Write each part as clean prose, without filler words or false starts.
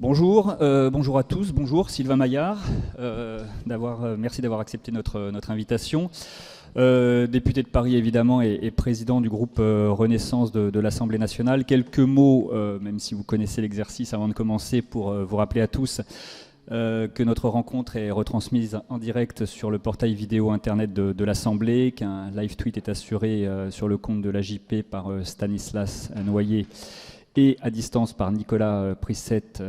Bonjour, bonjour à tous, bonjour Sylvain Maillard, merci d'avoir accepté notre invitation. Député de Paris évidemment et président du groupe Renaissance de l'Assemblée nationale. Quelques mots, même si vous connaissez l'exercice avant de commencer, pour vous rappeler à tous que notre rencontre est retransmise en direct sur le portail vidéo internet de l'Assemblée, qu'un live tweet est assuré sur le compte de l'AJP par Stanislas Noyer et à distance par Nicolas Prissette,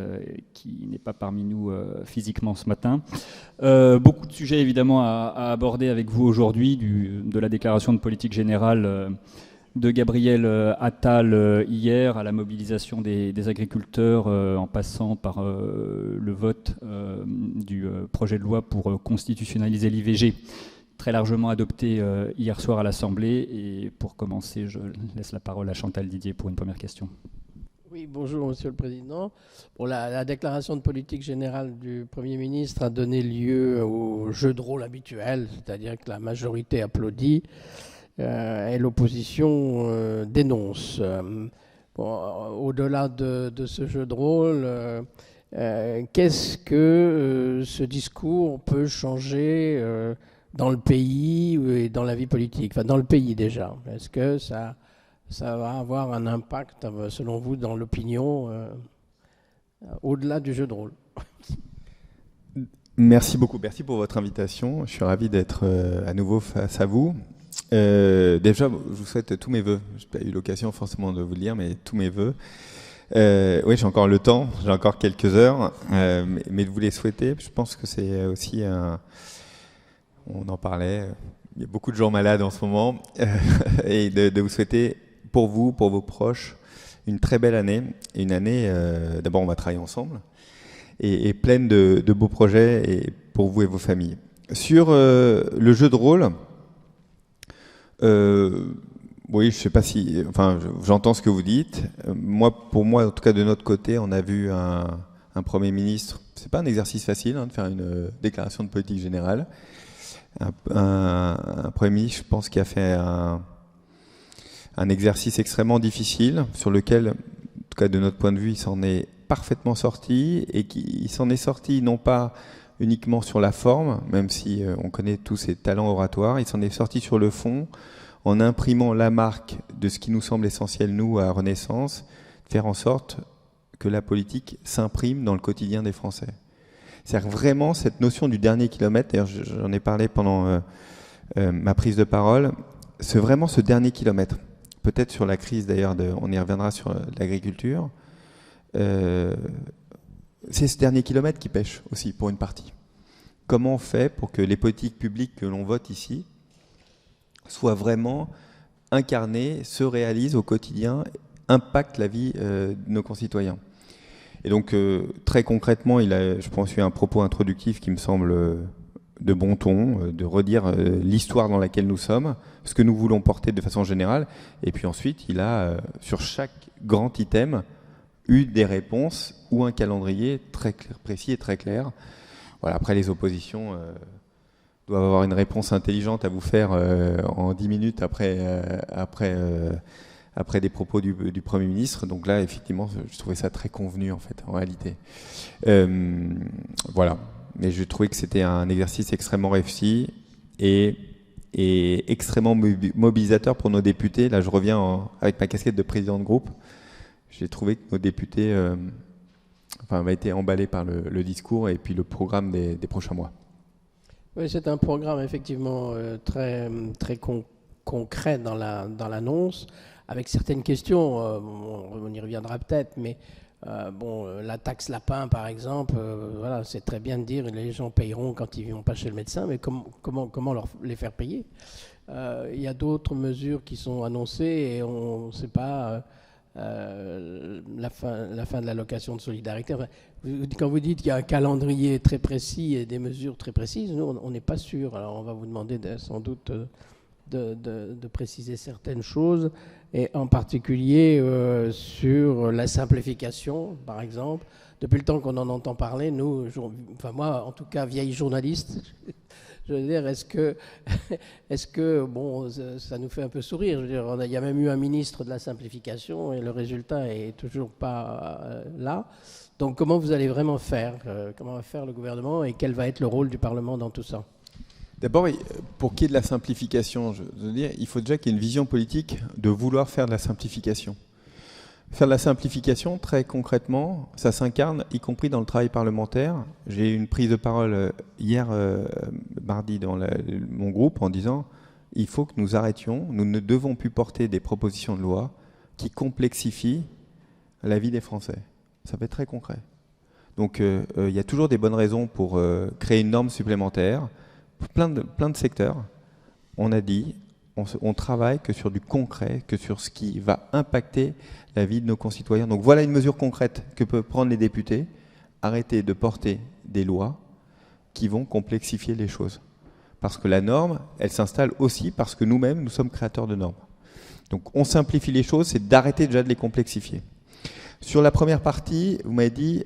qui n'est pas parmi nous physiquement ce matin. Beaucoup de sujets évidemment à aborder avec vous aujourd'hui, de la déclaration de politique générale de Gabriel Attal hier, à la mobilisation des agriculteurs, en passant par le vote du projet de loi pour constitutionnaliser l'IVG, très largement adopté hier soir à l'Assemblée. Et pour commencer, je laisse la parole à Chantal Didier pour une première question. Oui, bonjour Monsieur le Président. Bon, la déclaration de politique générale du Premier ministre a donné lieu au jeu de rôle habituel, c'est-à-dire que la majorité applaudit et l'opposition dénonce. Au-delà de ce jeu de rôle, qu'est-ce que ce discours peut changer dans le pays et dans la vie politique? Enfin, dans le pays déjà. Est-ce que ça va avoir un impact, selon vous, dans l'opinion, au-delà du jeu de rôle? Merci beaucoup, merci pour votre invitation. Je suis ravi d'être à nouveau face à vous. Déjà, je vous souhaite tous mes vœux. Je n'ai pas eu l'occasion forcément de vous le dire, mais tous mes vœux. Oui, j'ai encore le temps, j'ai encore quelques heures, mais de vous les souhaiter. Je pense que c'est aussi on en parlait, il y a beaucoup de gens malades en ce moment, et de vous souhaiter pour vous, pour vos proches, une très belle année. Et une année, d'abord on va travailler ensemble, et pleine de beaux projets et pour vous et vos familles. Sur le jeu de rôle, oui, je sais pas si... Enfin, j'entends ce que vous dites. Pour moi, en tout cas de notre côté, on a vu un Premier ministre. C'est pas un exercice facile de faire une déclaration de politique générale. Un Premier ministre, je pense, qui a fait un exercice extrêmement difficile, sur lequel, en tout cas de notre point de vue, il s'en est parfaitement sorti, et il s'en est sorti non pas uniquement sur la forme, même si on connaît tous ses talents oratoires, il s'en est sorti sur le fond, en imprimant la marque de ce qui nous semble essentiel, nous, à Renaissance, faire en sorte que la politique s'imprime dans le quotidien des Français. C'est-à-dire vraiment cette notion du dernier kilomètre, d'ailleurs j'en ai parlé pendant ma prise de parole, c'est vraiment ce dernier kilomètre. Peut-être sur la crise d'ailleurs, on y reviendra sur l'agriculture. C'est ce dernier kilomètre qui pêche aussi pour une partie. Comment on fait pour que les politiques publiques que l'on vote ici soient vraiment incarnées, se réalisent au quotidien, impactent la vie de nos concitoyens? Et donc très concrètement, je pense, eu un propos introductif qui me semble de bon ton, de redire l'histoire dans laquelle nous sommes, ce que nous voulons porter de façon générale. Et puis ensuite, il a, sur chaque grand item, eu des réponses ou un calendrier très précis et très clair. Voilà, après, les oppositions doivent avoir une réponse intelligente à vous faire en 10 minutes après des propos du Premier ministre. Donc là, effectivement, je trouvais ça très convenu, en fait, en réalité. Voilà. Mais je trouvais que c'était un exercice extrêmement réussi et extrêmement mobilisateur pour nos députés. Là, je reviens avec ma casquette de président de groupe. J'ai trouvé que nos députés avaient été emballés par le discours et puis le programme des prochains mois. Oui, c'est un programme effectivement très, très concret dans l'annonce, avec certaines questions. On y reviendra peut-être, mais la taxe lapin, par exemple, voilà, c'est très bien de dire que les gens payeront quand ils ne vont pas chez le médecin, mais comment les faire payer? Il y a d'autres mesures qui sont annoncées et on ne sait pas la fin de l'allocation de solidarité. Enfin, quand vous dites qu'il y a un calendrier très précis et des mesures très précises, nous, on n'est pas sûr. Alors, on va vous demander sans doute de préciser certaines choses, et en particulier sur la simplification, par exemple. Depuis le temps qu'on en entend parler, moi, en tout cas, vieille journaliste, Je veux dire, est-ce que bon, ça nous fait un peu sourire. Je veux dire, il y a même eu un ministre de la simplification et le résultat est toujours pas là. Donc, comment vous allez vraiment faire comment va faire le gouvernement et quel va être le rôle du Parlement dans tout ça? D'abord, pour qu'il y ait de la simplification, je veux dire, il faut déjà qu'il y ait une vision politique de vouloir faire de la simplification. Faire de la simplification, très concrètement, ça s'incarne, y compris dans le travail parlementaire. J'ai eu une prise de parole hier, mardi, dans mon groupe, en disant « Il faut que nous arrêtions, nous ne devons plus porter des propositions de loi qui complexifient la vie des Français. » Ça va être très concret. Donc, il y a toujours des bonnes raisons pour créer une norme supplémentaire. Pour plein de secteurs, on a dit, on travaille que sur du concret, que sur ce qui va impacter la vie de nos concitoyens. Donc voilà une mesure concrète que peuvent prendre les députés, arrêter de porter des lois qui vont complexifier les choses. Parce que la norme, elle s'installe aussi parce que nous-mêmes, nous sommes créateurs de normes. Donc on simplifie les choses, c'est d'arrêter déjà de les complexifier. Sur la première partie, vous m'avez dit,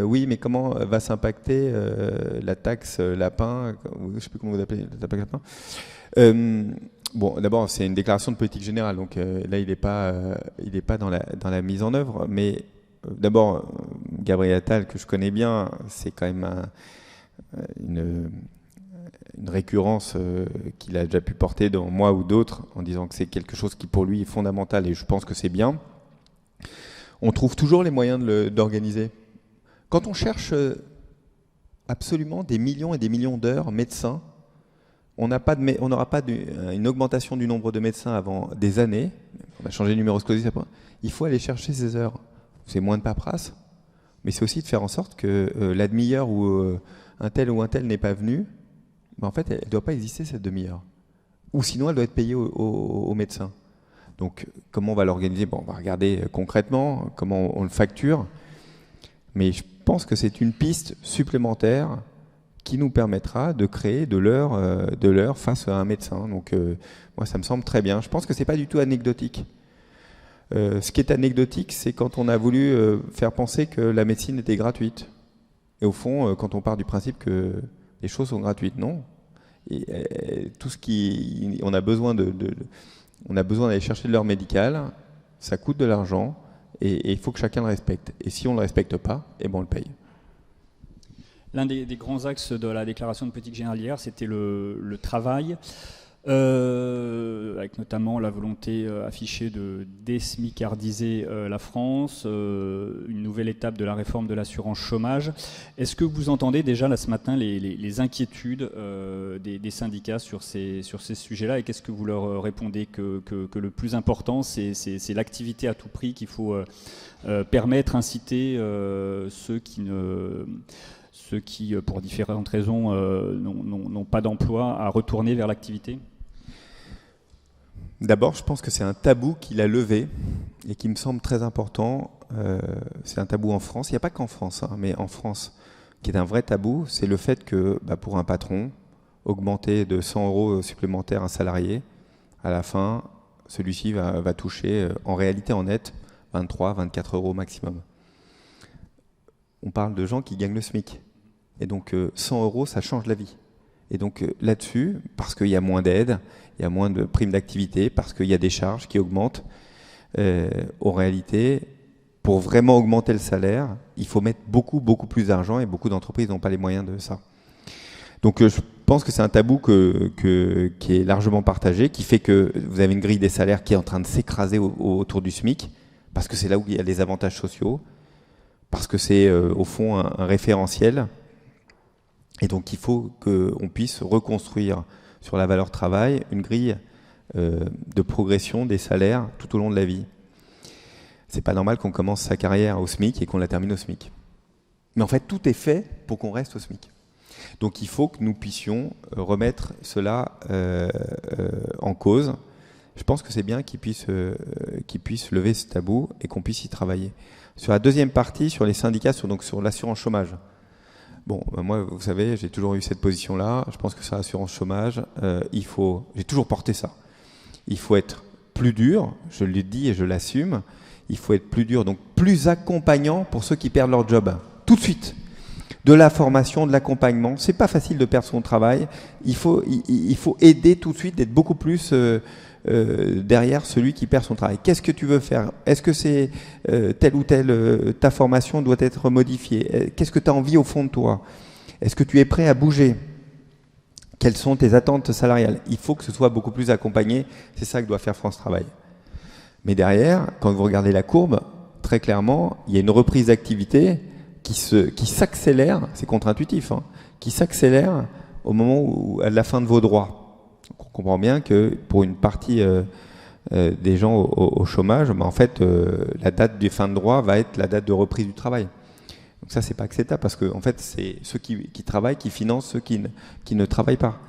oui, mais comment va s'impacter la taxe lapin, je ne sais plus comment vous appelez, la taxe lapin. Bon, d'abord, c'est une déclaration de politique générale, donc là, il n'est pas dans la mise en œuvre. Mais d'abord, Gabriel Attal, que je connais bien, c'est quand même une récurrence qu'il a déjà pu porter dans moi ou d'autres, en disant que c'est quelque chose qui, pour lui, est fondamental, et je pense que c'est bien. On trouve toujours les moyens d'organiser. Quand on cherche absolument des millions et des millions d'heures médecins, on n'aura pas une augmentation du nombre de médecins avant des années. On a changé le numéro clausus après. Il faut aller chercher ces heures. C'est moins de paperasse, mais c'est aussi de faire en sorte que la demi-heure où un tel n'est pas venu, ben en fait, elle ne doit pas exister cette demi-heure. Ou sinon, elle doit être payée aux médecins. Donc, comment on va l'organiser? Bon, on va regarder concrètement comment on le facture. Mais je pense que c'est une piste supplémentaire qui nous permettra de créer de l'heure face à un médecin. Donc, moi, ça me semble très bien. Je pense que ce n'est pas du tout anecdotique. Ce qui est anecdotique, c'est quand on a voulu faire penser que la médecine était gratuite. Et au fond, quand on part du principe que les choses sont gratuites, non. Et tout ce qui... On a besoin d'aller chercher de l'heure médicale, ça coûte de l'argent, et il faut que chacun le respecte. Et si on ne le respecte pas, eh ben on le paye. L'un des grands axes de la déclaration de politique générale hier, c'était le travail, avec notamment la volonté affichée de désmicardiser la France, une nouvelle étape de la réforme de l'assurance chômage. Est-ce que vous entendez déjà là ce matin les inquiétudes des syndicats sur ces sujets-là, et qu'est-ce que vous leur répondez que le plus important, c'est l'activité à tout prix, qu'il faut permettre, inciter ceux qui, pour différentes raisons, n'ont pas d'emploi, à retourner vers l'activité? D'abord, je pense que c'est un tabou qu'il a levé et qui me semble très important. C'est un tabou en France. Il n'y a pas qu'en France, hein, mais en France, qui est un vrai tabou, c'est le fait que pour un patron, augmenter de 100 € supplémentaires un salarié, à la fin, celui-ci va toucher, en réalité en net, 23, 24 € maximum. On parle de gens qui gagnent le SMIC. Et donc 100 €, ça change la vie. Et donc là-dessus, parce qu'il y a moins d'aide, il y a moins de primes d'activité, parce qu'il y a des charges qui augmentent, en réalité, pour vraiment augmenter le salaire, il faut mettre beaucoup, beaucoup plus d'argent, et beaucoup d'entreprises n'ont pas les moyens de ça. Donc je pense que c'est un tabou qui est largement partagé, qui fait que vous avez une grille des salaires qui est en train de s'écraser autour du SMIC, parce que c'est là où il y a les avantages sociaux, parce que c'est au fond un référentiel. Et donc il faut qu'on puisse reconstruire sur la valeur travail une grille de progression des salaires tout au long de la vie. C'est pas normal qu'on commence sa carrière au SMIC et qu'on la termine au SMIC. Mais en fait, tout est fait pour qu'on reste au SMIC. Donc il faut que nous puissions remettre cela en cause. Je pense que c'est bien qu'ils puissent lever ce tabou et qu'on puisse y travailler. Sur la deuxième partie, sur les syndicats, sur l'assurance chômage. Bon, moi, vous savez, j'ai toujours eu cette position-là. Je pense que sur l'assurance chômage, j'ai toujours porté ça. Il faut être plus dur, je le dis et je l'assume. Il faut être plus dur, donc plus accompagnant pour ceux qui perdent leur job. Tout de suite. de la formation, de l'accompagnement. C'est pas facile de perdre son travail. Il faut aider tout de suite, d'être beaucoup plus derrière celui qui perd son travail. Qu'est-ce que tu veux faire? Est-ce que c'est telle ou telle, ta formation doit être modifiée? Qu'est-ce que tu as envie au fond de toi? Est-ce que tu es prêt à bouger? Quelles sont tes attentes salariales? Il faut que ce soit beaucoup plus accompagné. C'est ça que doit faire France Travail. Mais derrière, quand vous regardez la courbe, très clairement, il y a une reprise d'activité qui s'accélère, c'est contre-intuitif, hein, qui s'accélère au moment où, à la fin de vos droits. Donc on comprend bien que pour une partie des gens au chômage, en fait, la date de fin de droit va être la date de reprise du travail. Donc ça, c'est pas acceptable parce que en fait, c'est ceux qui travaillent qui financent ceux qui ne travaillent pas.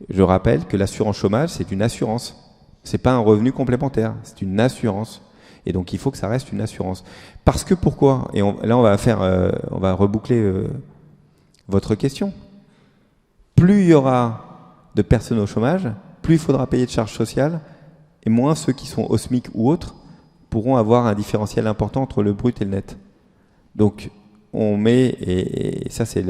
Je rappelle que l'assurance chômage, c'est une assurance. C'est pas un revenu complémentaire, c'est une assurance. Et donc il faut que ça reste une assurance. Parce que pourquoi? Et là, on va reboucler votre question. Plus il y aura de personnes au chômage, plus il faudra payer de charges sociales, et moins ceux qui sont au SMIC ou autres pourront avoir un différentiel important entre le brut et le net. Donc on met, et ça c'est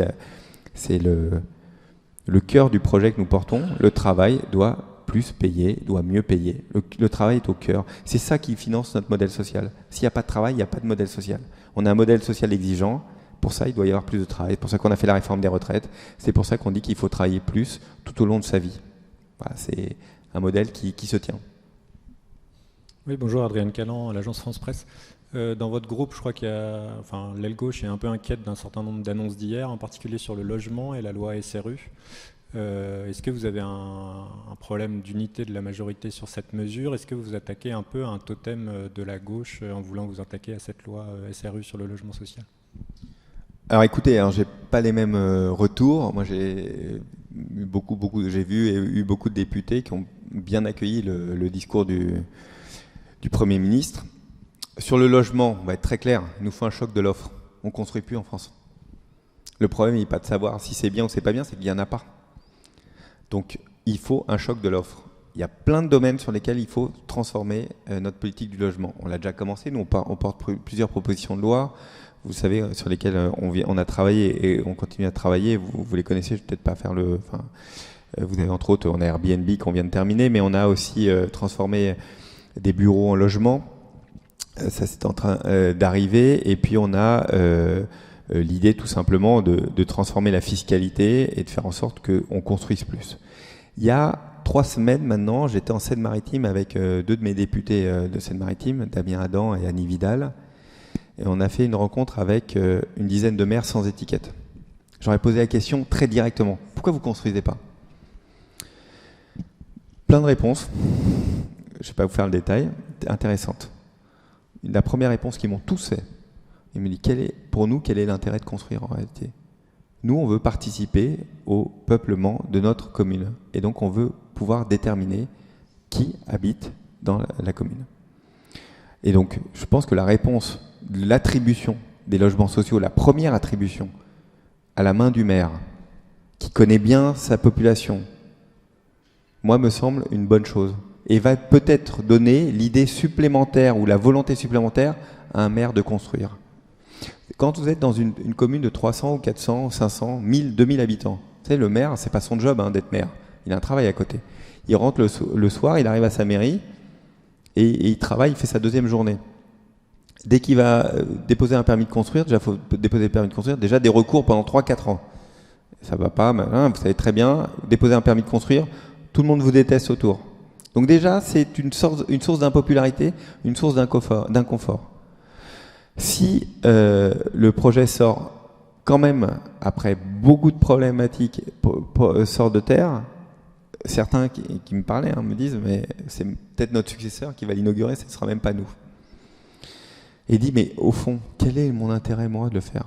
le cœur du projet que nous portons, le travail doit plus payer, doit mieux payer. Le travail est au cœur. C'est ça qui finance notre modèle social. S'il n'y a pas de travail, il n'y a pas de modèle social. On a un modèle social exigeant. Pour ça, il doit y avoir plus de travail. C'est pour ça qu'on a fait la réforme des retraites. C'est pour ça qu'on dit qu'il faut travailler plus tout au long de sa vie. Voilà, c'est un modèle qui se tient. Oui, bonjour, Adrien Callan, à l'agence France Presse. Dans votre groupe, je crois qu'il y a, l'aile gauche est un peu inquiète d'un certain nombre d'annonces d'hier, en particulier sur le logement et la loi SRU. Est-ce que vous avez un problème d'unité de la majorité sur cette mesure? Est-ce que vous attaquez un peu un totem de la gauche en voulant vous attaquer à cette loi SRU sur le logement social? Alors écoutez, j'ai pas les mêmes retours. Moi j'ai vu beaucoup de députés qui ont bien accueilli le discours du Premier ministre. Sur le logement, on va être très clair, il nous faut un choc de l'offre. On ne construit plus en France. Le problème, il n'est pas de savoir si c'est bien ou c'est pas bien, c'est qu'il n'y en a pas. Donc, il faut un choc de l'offre. Il y a plein de domaines sur lesquels il faut transformer notre politique du logement. On l'a déjà commencé, nous on porte plusieurs propositions de loi, vous savez, sur lesquelles on a travaillé et on continue à travailler. Vous les connaissez, je ne vais peut-être pas faire vous avez entre autres, on a Airbnb qu'on vient de terminer, mais on a aussi transformé des bureaux en logement. Ça c'est en train d'arriver. Et puis on a l'idée tout simplement de transformer la fiscalité et de faire en sorte qu'on construise plus. Il y a 3 semaines maintenant, j'étais en Seine-Maritime avec 2 de mes députés de Seine-Maritime, Damien Adam et Annie Vidal. Et on a fait une rencontre avec une dizaine de maires sans étiquette. J'aurais posé la question très directement. Pourquoi vous ne construisez pas? Plein de réponses. Je ne vais pas vous faire le détail. Intéressantes. La première réponse qu'ils m'ont tous fait, ils me disent pour nous, quel est l'intérêt de construire en réalité? Nous, on veut participer au peuplement de notre commune. Et donc, on veut pouvoir déterminer qui habite dans la commune. Et donc, je pense que la réponse de l'attribution des logements sociaux, la première attribution à la main du maire, qui connaît bien sa population, moi, me semble une bonne chose. Et va peut-être donner l'idée supplémentaire ou la volonté supplémentaire à un maire de construire. Quand vous êtes dans une commune de 300 ou 400, 500, 1000, 2000 habitants, vous savez, le maire, c'est pas son job d'être maire. Il a un travail à côté. Il rentre le soir, il arrive à sa mairie et il travaille, il fait sa 2e journée. Dès qu'il va déposer un permis de construire, déjà, il faut déposer le permis de construire, déjà des recours pendant 3-4 ans. Ça va pas, vous savez très bien, déposer un permis de construire, tout le monde vous déteste autour. Donc déjà, c'est une source d'impopularité, une source d'inconfort. Si le projet sort quand même, après beaucoup de problématiques, sort de terre, certains qui me parlaient me disent, mais c'est peut-être notre successeur qui va l'inaugurer, ce ne sera même pas nous. Et dit, mais au fond, quel est mon intérêt, moi, de le faire?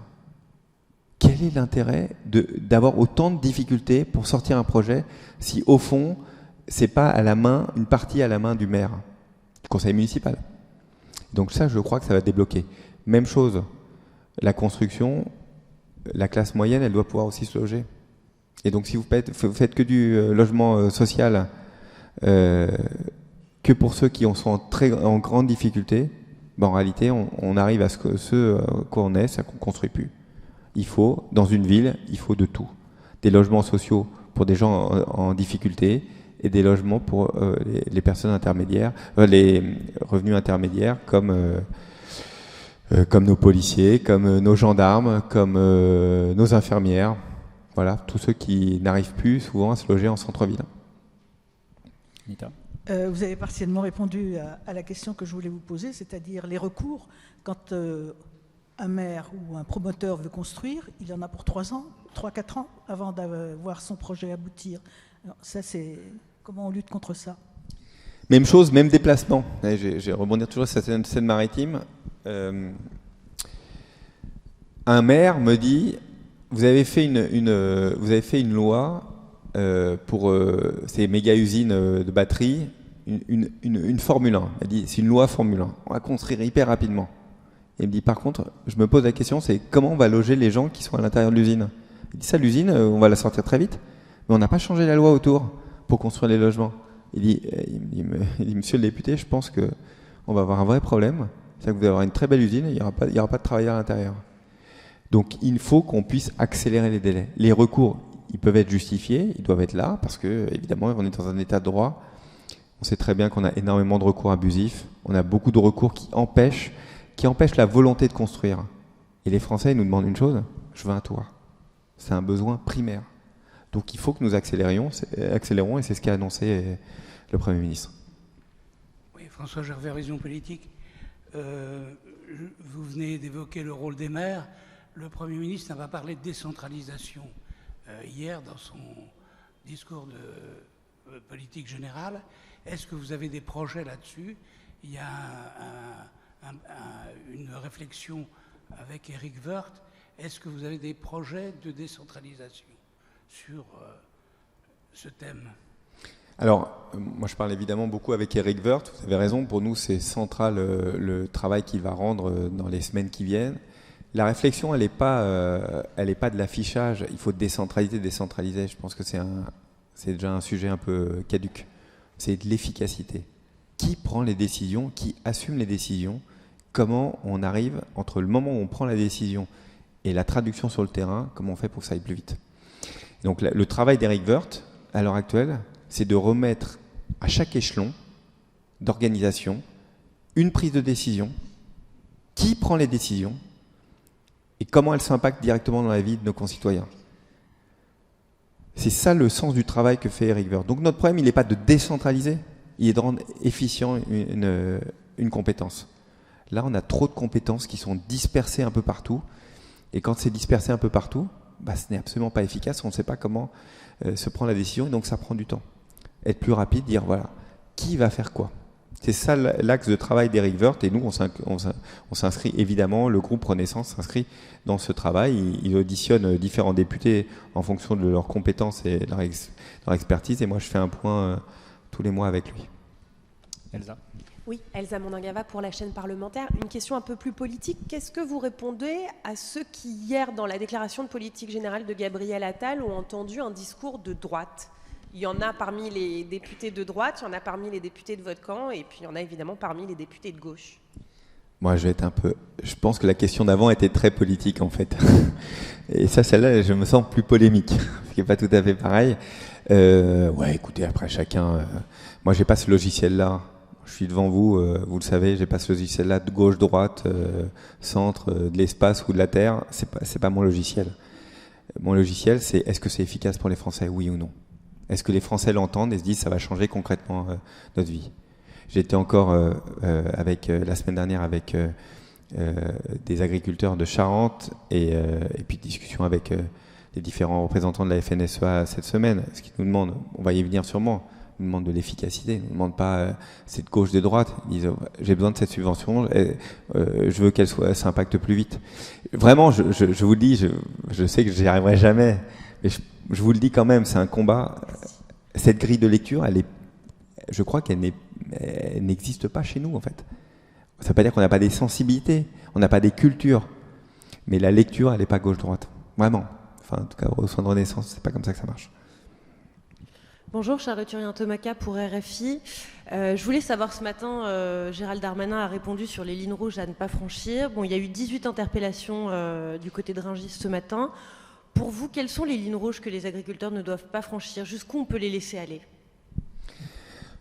Quel est l'intérêt d'avoir autant de difficultés pour sortir un projet si, au fond, c'est pas une partie à la main du maire, du conseil municipal? Donc ça, je crois que ça va débloquer. Même chose, la construction, la classe moyenne, elle doit pouvoir aussi se loger. Et donc si vous faites que du logement social, que pour ceux qui sont en grande difficulté, en réalité, on arrive à ce qu'on est, c'est qu'on ne construit plus. Dans une ville, il faut de tout. Des logements sociaux pour des gens en difficulté et des logements pour les personnes intermédiaires, les revenus intermédiaires comme nos policiers, comme nos gendarmes, comme nos infirmières. Voilà, tous ceux qui n'arrivent plus souvent à se loger en centre-ville. Anita. Vous avez partiellement répondu à la question que je voulais vous poser, c'est-à-dire les recours. Quand un maire ou un promoteur veut construire, il en a pour 3 ans, 3-4 ans avant d'avoir son projet aboutir. Alors, ça, c'est comment on lutte contre ça? Même chose, même déplacement. Je vais rebondir toujours sur cette scène maritime. Un maire me dit, vous avez fait une loi pour ces méga usines de batteries, une Formule 1. Elle dit, c'est une loi Formule 1. On va construire hyper rapidement. Et il me dit, par contre, je me pose la question, c'est comment on va loger les gens qui sont à l'intérieur de l'usine. Il dit, ça, l'usine, on va la sortir très vite, mais on n'a pas changé la loi autour pour construire les logements. Il dit, monsieur le député, je pense qu'on va avoir un vrai problème. C'est-à-dire que vous allez avoir une très belle usine et il n'y aura pas de travailleurs à l'intérieur. Donc il faut qu'on puisse accélérer les délais. Les recours, ils peuvent être justifiés, ils doivent être là, parce que évidemment, on est dans un état de droit. On sait très bien qu'on a énormément de recours abusifs. On a beaucoup de recours qui empêchent la volonté de construire. Et les Français nous demandent une chose, je veux un toit. C'est un besoin primaire. Donc il faut que nous accélérons, et c'est ce qu'a annoncé le Premier ministre. Oui, François Gervais, Région Politique. Vous venez d'évoquer le rôle des maires. Le Premier ministre n'a pas parlé de décentralisation hier dans son discours de politique générale. Est-ce que vous avez des projets là-dessus? Il y a une réflexion avec Éric Woerth. Est-ce que vous avez des projets de décentralisation sur ce thème? Alors, moi je parle évidemment beaucoup avec Éric Woerth, vous avez raison, pour nous c'est central le travail qu'il va rendre dans les semaines qui viennent. La réflexion, elle n'est pas de l'affichage, il faut décentraliser, je pense que c'est déjà un sujet un peu caduc. C'est de l'efficacité. Qui prend les décisions, qui assume les décisions, comment on arrive entre le moment où on prend la décision et la traduction sur le terrain, comment on fait pour que ça aille plus vite. Donc le travail d'Éric Woerth, à l'heure actuelle, c'est de remettre à chaque échelon d'organisation une prise de décision, qui prend les décisions et comment elles s'impactent directement dans la vie de nos concitoyens. C'est ça le sens du travail que fait Éric Woerth. Donc notre problème, il n'est pas de décentraliser, il est de rendre efficient une compétence. Là, on a trop de compétences qui sont dispersées un peu partout, et quand c'est dispersé un peu partout, ce n'est absolument pas efficace, on ne sait pas comment se prend la décision, et donc ça prend du temps. Être plus rapide, dire voilà, qui va faire quoi? C'est ça l'axe de travail d'Éric Woerth, et nous on s'inscrit évidemment, le groupe Renaissance s'inscrit dans ce travail, il auditionne différents députés en fonction de leurs compétences et de leur expertise, et moi je fais un point tous les mois avec lui. Elsa. Oui, Elsa Mondingava pour la chaîne parlementaire. Une question un peu plus politique. Qu'est-ce que vous répondez à ceux qui, hier, dans la déclaration de politique générale de Gabriel Attal, ont entendu un discours de droite? Il y en a parmi les députés de droite, il y en a parmi les députés de votre camp, et puis il y en a évidemment parmi les députés de gauche. Moi, je pense que la question d'avant était très politique, en fait. Et ça, celle-là, je me sens plus polémique, ce qui n'est pas tout à fait pareil. Ouais, écoutez, après chacun... moi, j'ai pas ce logiciel-là. Je suis devant vous, vous le savez, j'ai pas ce logiciel-là de gauche, droite, centre, de l'espace ou de la terre. C'est pas mon logiciel. Mon logiciel, c'est est-ce que c'est efficace pour les Français, oui ou non? Est-ce que les Français l'entendent et se disent ça va changer concrètement notre vie? J'étais encore la semaine dernière avec des agriculteurs de Charente et puis discussion avec les différents représentants de la FNSEA cette semaine. Ce qu'ils nous demandent, on va y venir sûrement, ils nous demandent de l'efficacité, ils ne nous demandent pas c'est de gauche, de droite. Ils disent j'ai besoin de cette subvention, je veux qu'elle s'impacte plus vite. Vraiment, je vous le dis, je sais que j'y arriverai jamais, mais je vous le dis quand même, c'est un combat. Cette grille de lecture, je crois qu'elle n'existe pas chez nous en fait. Ça ne veut pas dire qu'on n'a pas des sensibilités, on n'a pas des cultures, mais la lecture, elle n'est pas gauche-droite. Vraiment. Enfin, en tout cas, au sein de Renaissance, c'est pas comme ça que ça marche. Bonjour, Charlotte Turien-Tomaca pour RFI. Je voulais savoir ce matin, Gérald Darmanin a répondu sur les lignes rouges à ne pas franchir. Bon, il y a eu 18 interpellations du côté de Rungis ce matin. Pour vous, quelles sont les lignes rouges que les agriculteurs ne doivent pas franchir? Jusqu'où on peut les laisser aller?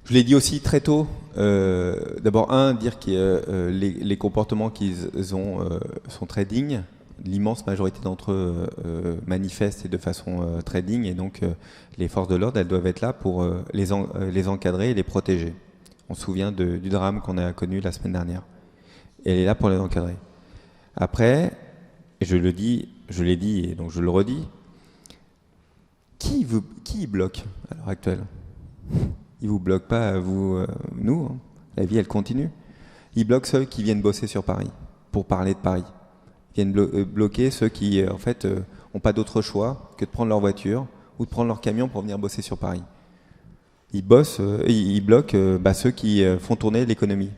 Je l'ai dit aussi très tôt. D'abord, dire que les comportements qu'ils ont sont très dignes. L'immense majorité d'entre eux manifestent et de façon très digne. Et donc, les forces de l'ordre, elles doivent être là pour les encadrer et les protéger. On se souvient du drame qu'on a connu la semaine dernière. Et elle est là pour les encadrer. Après, et je l'ai dit et donc je le redis, qui bloque à l'heure actuelle? Il vous bloque pas, vous, nous. Hein. La vie, elle continue. Il bloque ceux qui viennent bosser sur Paris, pour parler de Paris. Ils viennent bloquer ceux qui, en fait, n'ont pas d'autre choix que de prendre leur voiture ou de prendre leur camion pour venir bosser sur Paris. Ils bloquent ceux qui font tourner l'économie.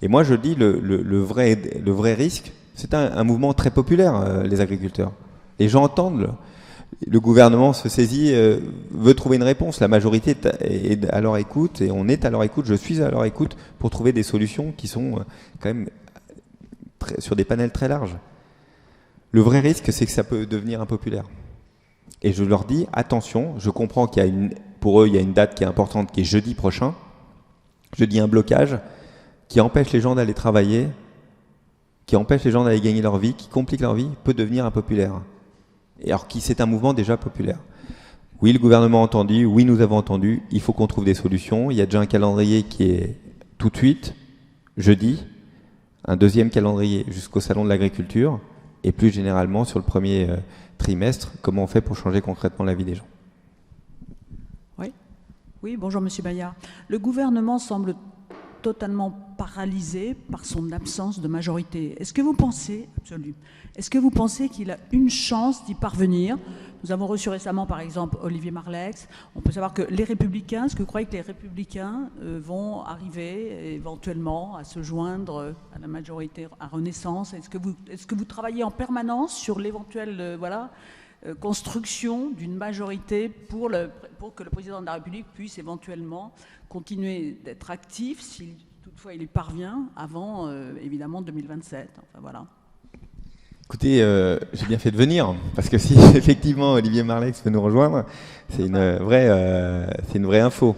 Et moi, je dis, le vrai risque, c'est un mouvement très populaire, les agriculteurs. Les gens entendent. Le gouvernement se saisit, veut trouver une réponse. La majorité est à leur écoute et on est à leur écoute. Je suis à leur écoute pour trouver des solutions qui sont quand même sur des panels très larges. Le vrai risque, c'est que ça peut devenir impopulaire. Et je leur dis, attention, je comprends pour eux, il y a une date qui est importante, qui est jeudi prochain. Je dis un blocage qui empêche les gens d'aller travailler, qui empêche les gens d'aller gagner leur vie, qui complique leur vie, peut devenir impopulaire. Et alors c'est un mouvement déjà populaire. Oui, le gouvernement a entendu, oui, nous avons entendu, il faut qu'on trouve des solutions. Il y a déjà un calendrier qui est tout de suite, jeudi, un deuxième calendrier jusqu'au salon de l'agriculture, et plus généralement sur le premier trimestre, comment on fait pour changer concrètement la vie des gens. Oui, bonjour Monsieur Bayard. Le gouvernement semble totalement paralysé par son absence de majorité. Est-ce que vous pensez qu'il a une chance d'y parvenir? Nous avons reçu récemment, par exemple, Olivier Marleix. On peut savoir que les Républicains, est-ce que vous croyez que les Républicains vont arriver éventuellement à se joindre à la majorité, à Renaissance? Est-ce que vous travaillez en permanence sur l'éventuelle construction d'une majorité pour que le président de la République puisse éventuellement continuer d'être actif, si toutefois il y parvient, avant évidemment 2027. Enfin, voilà. Écoutez, j'ai bien fait de venir, parce que si effectivement Olivier Marleix veut nous rejoindre, c'est une vraie info.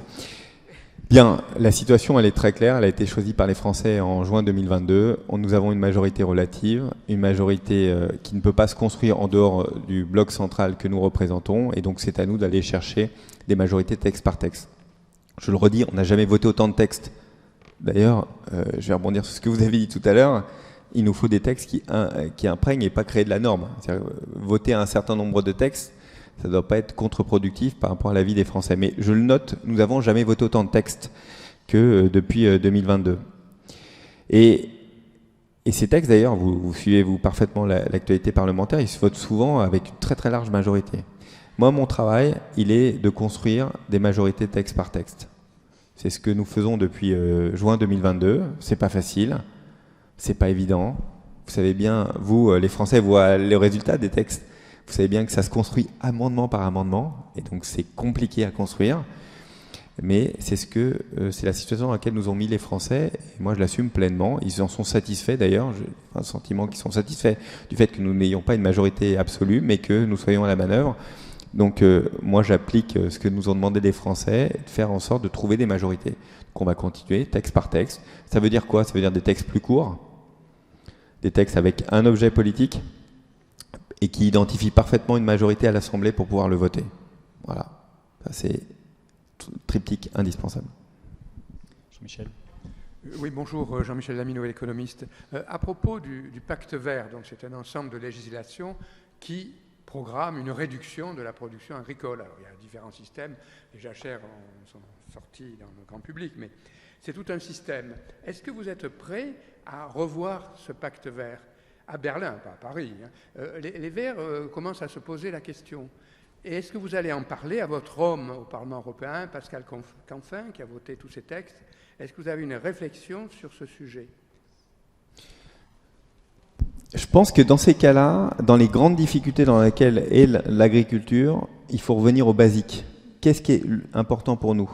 Bien, la situation elle est très claire, elle a été choisie par les Français en juin 2022. Nous avons une majorité relative, une majorité qui ne peut pas se construire en dehors du bloc central que nous représentons, et donc c'est à nous d'aller chercher des majorités texte par texte. Je le redis, on n'a jamais voté autant de textes. D'ailleurs, je vais rebondir sur ce que vous avez dit tout à l'heure, il nous faut des textes qui imprègnent et pas créer de la norme. C'est-à-dire, voter un certain nombre de textes, ça ne doit pas être contre-productif par rapport à la vie des Français. Mais je le note, nous n'avons jamais voté autant de textes que depuis 2022. Et ces textes, d'ailleurs, vous suivez parfaitement l'actualité parlementaire, ils se votent souvent avec une très très large majorité. Moi, mon travail, il est de construire des majorités texte par texte. C'est ce que nous faisons depuis juin 2022. C'est pas facile, c'est pas évident. Vous savez bien, vous, les Français voient les résultats des textes. Vous savez bien que ça se construit amendement par amendement, et donc c'est compliqué à construire. Mais c'est la situation dans laquelle nous ont mis les Français, et moi je l'assume pleinement. Ils en sont satisfaits d'ailleurs, j'ai un sentiment qu'ils sont satisfaits du fait que nous n'ayons pas une majorité absolue, mais que nous soyons à la manœuvre. Donc moi j'applique ce que nous ont demandé les Français, de faire en sorte de trouver des majorités. Donc on va continuer, texte par texte. Ça veut dire quoi? Ça veut dire des textes plus courts, des textes avec un objet politique, et qui identifient parfaitement une majorité à l'Assemblée pour pouvoir le voter. Voilà, ça c'est triptyque indispensable. Jean-Michel. Oui, bonjour, Jean-Michel Lamy, nouvel économiste. À propos du pacte vert, donc c'est un ensemble de législation qui programme une réduction de la production agricole. Alors il y a différents systèmes, les jachères sont sortis dans le grand public, mais c'est tout un système. Est-ce que vous êtes prêt à revoir ce pacte vert? À Berlin, pas à Paris. Les Verts commencent à se poser la question. Et est-ce que vous allez en parler à votre homme au Parlement européen, Pascal Canfin, qui a voté tous ces textes? Est-ce que vous avez une réflexion sur ce sujet? Je pense que dans ces cas-là, dans les grandes difficultés dans lesquelles est l'agriculture, il faut revenir aux basiques. qu'est-ce qui est important pour nous?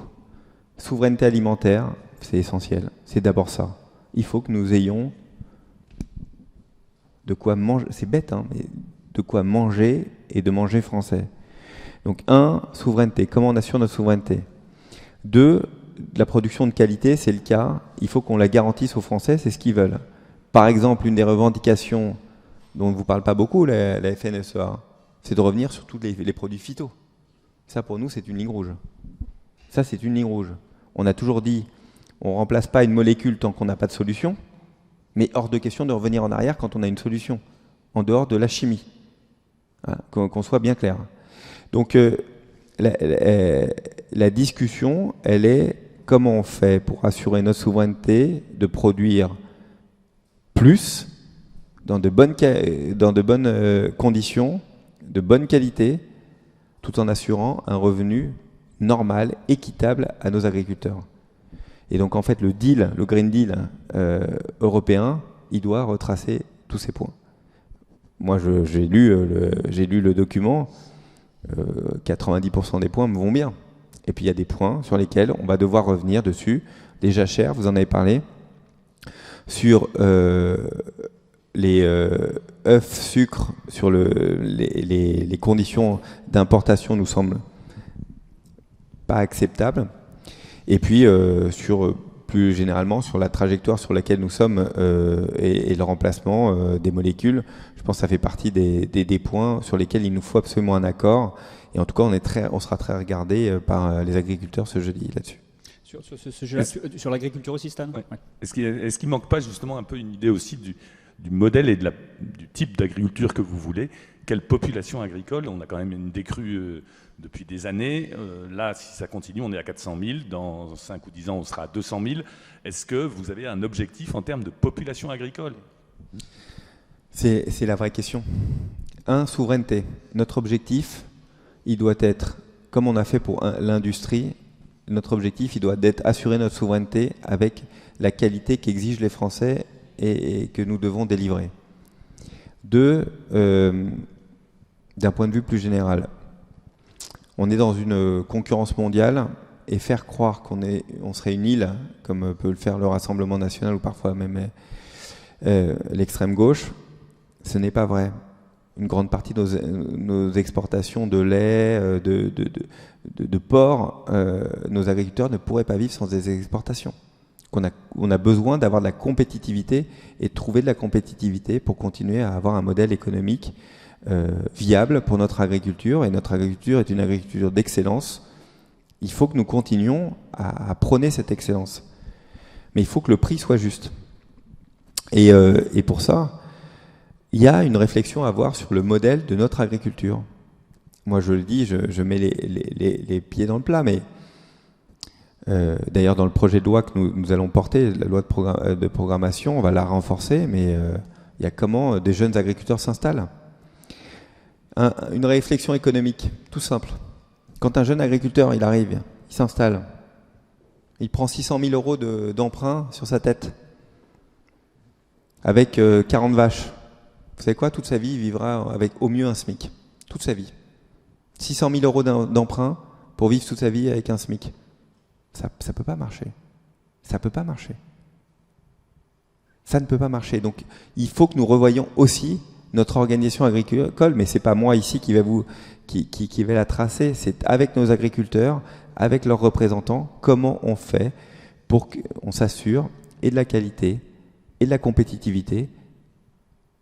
Souveraineté alimentaire, c'est essentiel. C'est d'abord ça. Il faut que nous ayons de quoi manger. C'est bête, hein, mais de quoi manger et de manger français. Donc, 1, souveraineté. Comment on assure notre souveraineté? 2, de la production de qualité, c'est le cas. Il faut qu'on la garantisse aux Français, c'est ce qu'ils veulent. Par exemple, une des revendications dont on ne vous parle pas beaucoup, la FNSEA, c'est de revenir sur tous les produits phyto. Ça, pour nous, c'est une ligne rouge. Ça, c'est une ligne rouge. On a toujours dit, on ne remplace pas une molécule tant qu'on n'a pas de solution, mais hors de question de revenir en arrière quand on a une solution, en dehors de la chimie. Voilà, qu'on soit bien clair. Donc, la discussion, elle est comment on fait pour assurer notre souveraineté de produire plus, dans de bonnes conditions, de bonne qualité, tout en assurant un revenu normal, équitable à nos agriculteurs. Et donc en fait le deal, le Green Deal européen, il doit retracer tous ces points. Moi j'ai lu le document, 90% des points me vont bien. Et puis il y a des points sur lesquels on va devoir revenir dessus. Les jachères, vous en avez parlé, sur les œufs, sucre, sur les conditions d'importation nous semblent pas acceptables. Et puis plus généralement sur la trajectoire sur laquelle nous sommes et le remplacement des molécules, je pense que ça fait partie des points sur lesquels il nous faut absolument un accord. Et en tout cas, on sera très regardé par les agriculteurs ce jeudi là-dessus. Sur l'agriculture aussi, Stan, ouais. Est-ce qu'il ne manque pas justement un peu une idée aussi du modèle et du type d'agriculture que vous voulez? Quelle population agricole? On a quand même une décrue depuis des années. Là, si ça continue, on est à 400 000. Dans 5 ou 10 ans, on sera à 200 000. Est-ce que vous avez un objectif en termes de population agricole? C'est la vraie question. 1, souveraineté. Notre objectif, il doit être, comme on a fait pour l'industrie, notre objectif, il doit être assurer notre souveraineté avec la qualité qu'exigent les Français et que nous devons délivrer. 2, d'un point de vue plus général, on est dans une concurrence mondiale et faire croire on serait une île, comme peut le faire le Rassemblement national ou parfois même l'extrême gauche, ce n'est pas vrai. Une grande partie de nos exportations de lait, de porc, nos agriculteurs ne pourraient pas vivre sans des exportations. On a besoin d'avoir de la compétitivité et de trouver de la compétitivité pour continuer à avoir un modèle économique viable pour notre agriculture. Et notre agriculture est une agriculture d'excellence. Il faut que nous continuions à prôner cette excellence. Mais il faut que le prix soit juste. Et pour ça, il y a une réflexion à avoir sur le modèle de notre agriculture. Moi, je le dis, je mets les pieds dans le plat, mais d'ailleurs, dans le projet de loi que nous allons porter, la loi de programmation, on va la renforcer, mais il y a comment des jeunes agriculteurs s'installent. Une réflexion économique, tout simple. Quand un jeune agriculteur, il arrive, il s'installe, il prend 600 000 euros d'emprunt sur sa tête, avec 40 vaches. Vous savez quoi? Toute sa vie, il vivra avec au mieux un SMIC. Toute sa vie. 600 000 euros d'emprunt pour vivre toute sa vie avec un SMIC. Ça ne peut pas marcher. Ça ne peut pas marcher. Ça ne peut pas marcher. Donc, il faut que nous revoyions aussi notre organisation agricole, mais ce n'est pas moi ici qui vais la tracer. C'est avec nos agriculteurs, avec leurs représentants, comment on fait pour qu'on s'assure et de la qualité et de la compétitivité.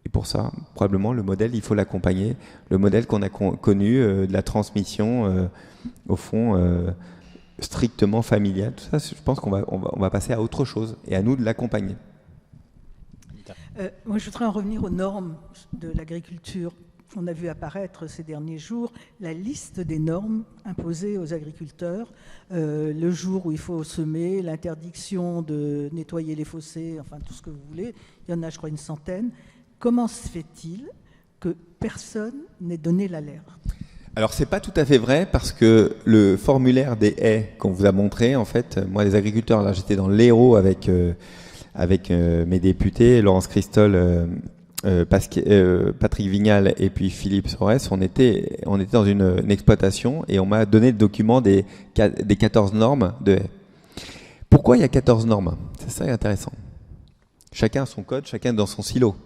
Et pour ça, probablement, le modèle, il faut l'accompagner. Le modèle qu'on a connu, de la transmission, au fond, strictement familiale. Tout ça, je pense qu'on va passer à autre chose et à nous de l'accompagner. Moi, je voudrais en revenir aux normes de l'agriculture. On a vu apparaître ces derniers jours la liste des normes imposées aux agriculteurs. Le jour où il faut semer, l'interdiction de nettoyer les fossés, enfin tout ce que vous voulez. Il y en a, je crois, une centaine. Comment se fait-il que personne n'ait donné l'alerte? Alors, c'est pas tout à fait vrai parce que le formulaire des haies qu'on vous a montré, en fait, moi, les agriculteurs, là, j'étais dans l'Hérault avec mes députés, Laurence Cristol Patrick Vignal et puis Philippe Sorès, on était dans une exploitation et on m'a donné le document des 14 normes de haies. Pourquoi il y a 14 normes? C'est ça qui est intéressant. Chacun a son code, chacun dans son silo.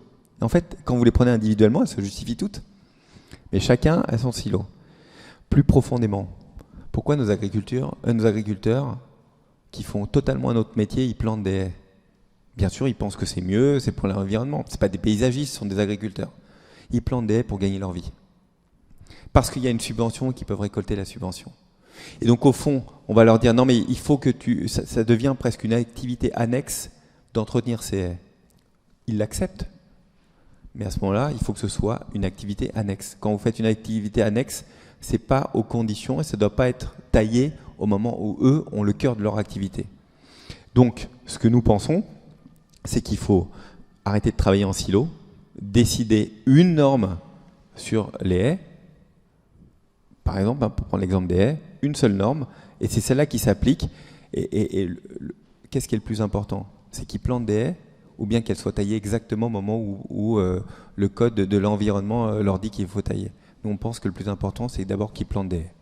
En fait, quand vous les prenez individuellement, elles se justifient toutes. Mais chacun a son silo. Plus profondément, pourquoi nos agriculteurs qui font totalement un autre métier, ils plantent des haies? Bien sûr, ils pensent que c'est mieux, c'est pour l'environnement. Ce ne sont pas des paysagistes, ce sont des agriculteurs. Ils plantent des haies pour gagner leur vie. Parce qu'il y a une subvention, qu'ils peuvent récolter la subvention. Et donc, au fond, on va leur dire, non, mais il faut que ça devient presque une activité annexe d'entretenir ces haies. Ils l'acceptent. Mais à ce moment-là, il faut que ce soit une activité annexe. Quand vous faites une activité annexe, ce n'est pas aux conditions et ça ne doit pas être taillé au moment où eux ont le cœur de leur activité. Donc, ce que nous pensons, c'est qu'il faut arrêter de travailler en silo, décider une norme sur les haies, par exemple, pour prendre l'exemple des haies, une seule norme, et c'est celle-là qui s'applique. Et qu'est-ce qui est le plus important? C'est qu'ils plantent des haies, ou bien qu'elles soient taillées exactement au moment où le code de l'environnement leur dit qu'il faut tailler. Nous, on pense que le plus important, c'est d'abord qu'ils plantent des haies.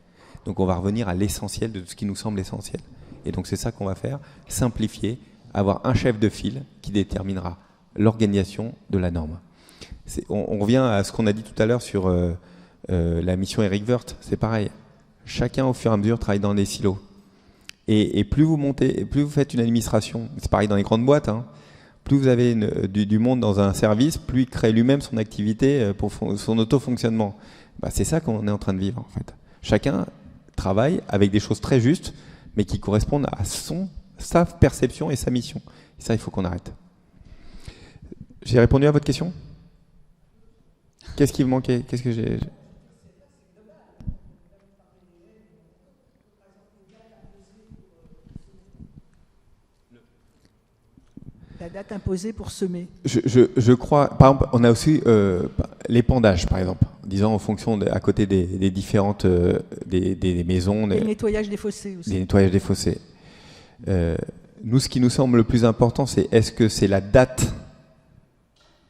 Donc on va revenir à l'essentiel de ce qui nous semble essentiel. Et donc c'est ça qu'on va faire, simplifier, avoir un chef de file qui déterminera l'organisation de la norme. On revient à ce qu'on a dit tout à l'heure sur la mission Eric Woerth, c'est pareil. Chacun au fur et à mesure travaille dans des silos. Et plus vous montez, plus vous faites une administration, c'est pareil dans les grandes boîtes, hein, plus vous avez du monde dans un service, plus il crée lui-même son activité pour son auto-fonctionnement. C'est ça qu'on est en train de vivre en fait. Chacun travaille avec des choses très justes, mais qui correspondent à sa perception et sa mission. Et ça, il faut qu'on arrête. J'ai répondu à votre question? Qu'est-ce qui vous manquait? Qu'est-ce que j'ai... La date imposée pour semer. Je crois, par exemple, on a aussi l'épandage, par exemple, disons en fonction à côté des différentes des maisons. Et le nettoyage des fossés aussi. Les nettoyages des fossés. Nous, ce qui nous semble le plus important, c'est est-ce que c'est la date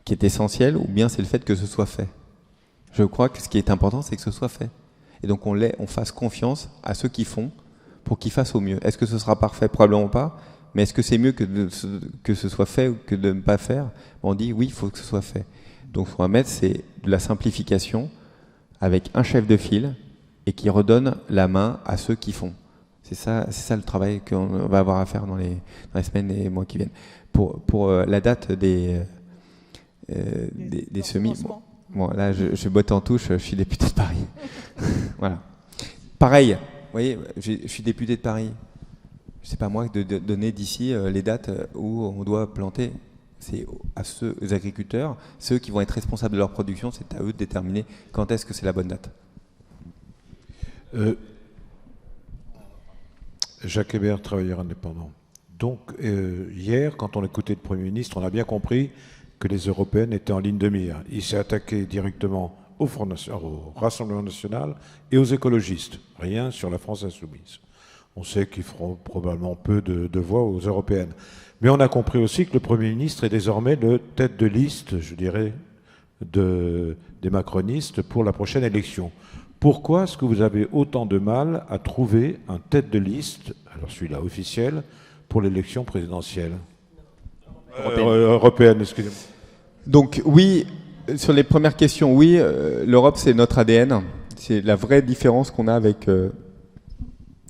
qui est essentielle ou bien c'est le fait que ce soit fait. Je crois que ce qui est important, c'est que ce soit fait. Et donc on fasse confiance à ceux qui font pour qu'ils fassent au mieux. Est-ce que ce sera parfait? Probablement pas. Mais est-ce que c'est mieux que ce soit fait ou que de ne pas faire? On dit oui, il faut que ce soit fait. Donc ce qu'on va mettre, c'est de la simplification avec un chef de file et qui redonne la main à ceux qui font. C'est ça le travail qu'on va avoir à faire dans les semaines et mois qui viennent. Pour la date des semis, bon, là je botte en touche, je suis député de Paris. Voilà. Pareil, vous voyez, je suis député de Paris. C'est pas moi de donner d'ici les dates où on doit planter. C'est à ceux agriculteurs, ceux qui vont être responsables de leur production, c'est à eux de déterminer quand est-ce que c'est la bonne date. Jacques Hébert, travailleur indépendant. Donc, hier, quand on écoutait le Premier ministre, on a bien compris que les Européennes étaient en ligne de mire. Il s'est attaqué directement au Rassemblement national et aux écologistes. Rien sur la France insoumise. On sait qu'ils feront probablement peu de voix aux européennes. Mais on a compris aussi que le Premier ministre est désormais le tête de liste, je dirais, des macronistes pour la prochaine élection. Pourquoi est-ce que vous avez autant de mal à trouver un tête de liste, alors celui-là officiel, pour l'élection présidentielle européenne, excusez-moi. Donc oui, sur les premières questions, oui, l'Europe c'est notre ADN. C'est la vraie différence qu'on a avec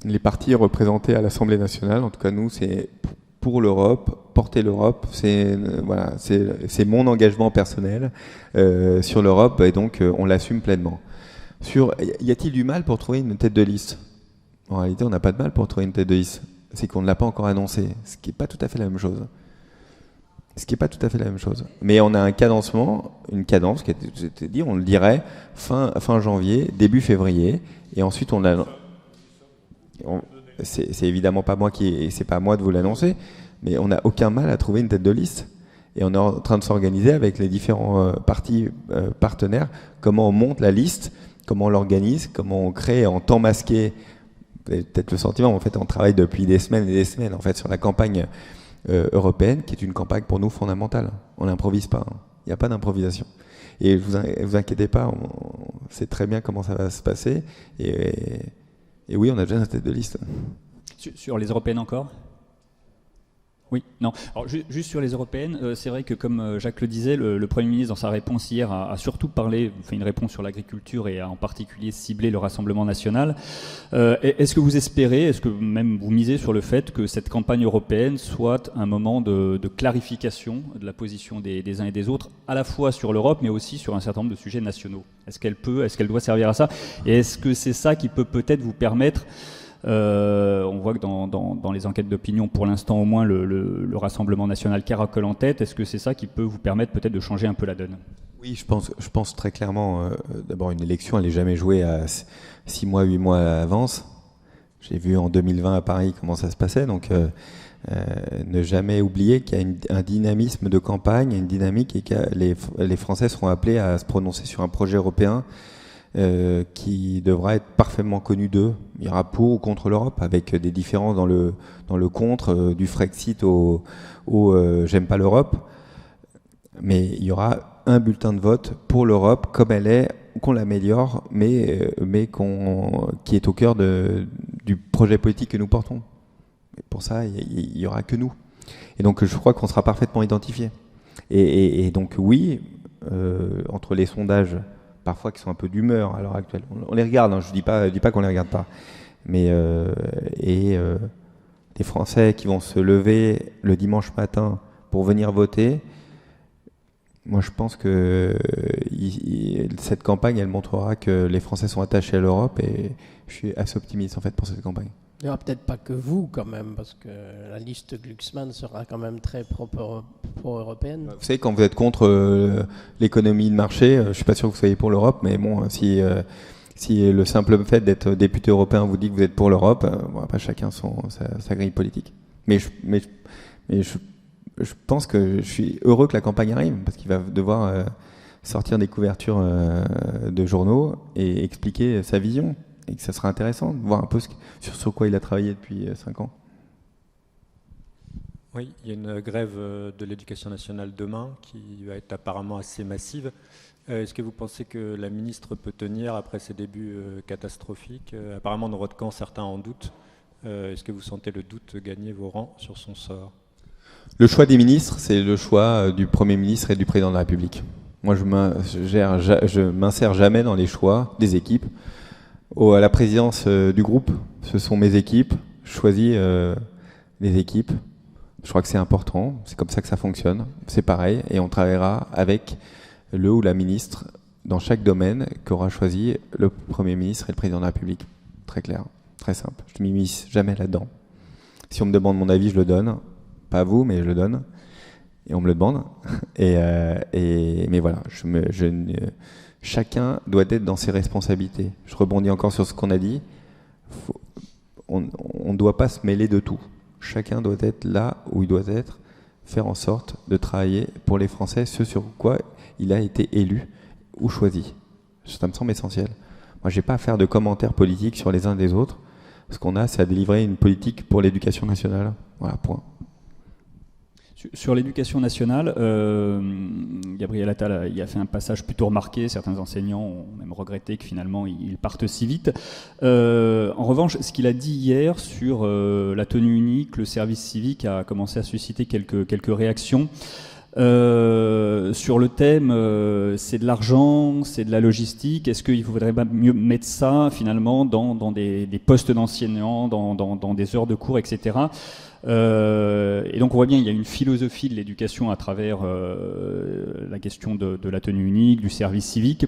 les partis représentés à l'Assemblée nationale. En tout cas, nous, c'est pour l'Europe, porter l'Europe. C'est mon engagement personnel sur l'Europe et donc on l'assume pleinement. Y a-t-il du mal pour trouver une tête de liste? En réalité, on n'a pas de mal pour trouver une tête de liste. C'est qu'on ne l'a pas encore annoncé, ce qui n'est pas tout à fait la même chose. Mais on a un cadencement, une cadence, c'est-à-dire on le dirait fin janvier, début février, et ensuite c'est évidemment pas moi c'est pas à moi de vous l'annoncer, mais on n'a aucun mal à trouver une tête de liste. Et on est en train de s'organiser avec les différents partis partenaires, comment on monte la liste, comment on l'organise, comment on crée en temps masqué. Vous avez peut-être le sentiment, en fait, on travaille depuis des semaines et des semaines en fait, sur la campagne européenne, qui est une campagne pour nous fondamentale. On n'improvise pas. Il Il n'y a pas d'improvisation. Et vous inquiétez pas, on sait très bien comment ça va se passer. Et oui, on a déjà notre tête de liste. Sur les européennes encore ? Oui, non. Alors, juste sur les européennes, c'est vrai que comme Jacques le disait, le Premier ministre, dans sa réponse hier, a surtout fait une réponse sur l'agriculture et a en particulier ciblé le Rassemblement national. Est-ce que vous espérez, est-ce que même vous misez sur le fait que cette campagne européenne soit un moment de clarification de la position des uns et des autres, à la fois sur l'Europe, mais aussi sur un certain nombre de sujets nationaux ? Est-ce qu'elle doit servir à ça ? Et est-ce que c'est ça qui peut peut-être vous permettre... on voit que dans les enquêtes d'opinion, pour l'instant au moins, le Rassemblement national caracole en tête. Est-ce que c'est ça qui peut vous permettre peut-être de changer un peu la donne ? Oui, je pense très clairement. D'abord, une élection, elle n'est jamais jouée à 6 mois, 8 mois à l'avance. J'ai vu en 2020 à Paris comment ça se passait. Donc, ne jamais oublier qu'il y a un dynamisme de campagne, une dynamique, et que les Français seront appelés à se prononcer sur un projet européen qui devra être parfaitement connu d'eux. Il y aura pour ou contre l'Europe, avec des différences dans le contre, du Frexit au j'aime pas l'Europe. Mais il y aura un bulletin de vote pour l'Europe comme elle est, qu'on l'améliore, mais qui est au cœur du projet politique que nous portons. Et pour ça, il y aura que nous. Et donc je crois qu'on sera parfaitement identifiés. Et donc oui, entre les sondages parfois qui sont un peu d'humeur à l'heure actuelle. On les regarde, hein, je dis pas qu'on les regarde pas. Mais des Français qui vont se lever le dimanche matin pour venir voter, moi je pense que cette campagne, elle montrera que les Français sont attachés à l'Europe, et je suis assez optimiste en fait pour cette campagne. Il n'y aura peut-être pas que vous quand même, parce que la liste Glucksmann sera quand même très pro-européenne. Vous savez, quand vous êtes contre l'économie de marché, je ne suis pas sûr que vous soyez pour l'Europe, mais bon, si le simple fait d'être député européen vous dit que vous êtes pour l'Europe, bon, après chacun sa grille politique. Mais je pense que je suis heureux que la campagne arrive, parce qu'il va devoir sortir des couvertures de journaux et expliquer sa vision. Et que ça sera intéressant de voir un peu sur quoi il a travaillé depuis 5 ans. Oui, il y a une grève de l'éducation nationale demain qui va être apparemment assez massive. Est-ce que vous pensez que la ministre peut tenir après ces débuts catastrophiques ? Apparemment, dans votre camp, certains en doutent. Est-ce que vous sentez le doute gagner vos rangs sur son sort ? Le choix des ministres, c'est le choix du Premier ministre et du Président de la République. Moi, je m'insère jamais dans les choix des équipes. À la présidence du groupe, ce sont mes équipes. Je choisis les équipes. Je crois que c'est important. C'est comme ça que ça fonctionne. C'est pareil. Et on travaillera avec le ou la ministre dans chaque domaine qu'aura choisi le Premier ministre et le Président de la République. Très clair, très simple. Je ne m'immisce jamais là-dedans. Si on me demande mon avis, je le donne. Pas à vous, mais je le donne. Et on me le demande. Mais voilà, chacun doit être dans ses responsabilités. Je rebondis encore sur ce qu'on a dit. On ne doit pas se mêler de tout. Chacun doit être là où il doit être, faire en sorte de travailler pour les Français, ce sur quoi il a été élu ou choisi. Ça me semble essentiel. Moi, je n'ai pas à faire de commentaires politiques sur les uns des autres. Ce qu'on a, c'est à délivrer une politique pour l'éducation nationale. Voilà, point. Sur l'éducation nationale, Gabriel Attal y a fait un passage plutôt remarqué. Certains enseignants ont même regretté que finalement ils partent si vite. En revanche, ce qu'il a dit hier sur la tenue unique, le service civique a commencé à susciter quelques réactions. Sur le thème, c'est de l'argent, c'est de la logistique. Est-ce qu'il faudrait pas mieux mettre ça finalement dans des postes d'enseignants, dans des heures de cours, etc. Et donc on voit bien il y a une philosophie de l'éducation à travers la question de la tenue unique, du service civique.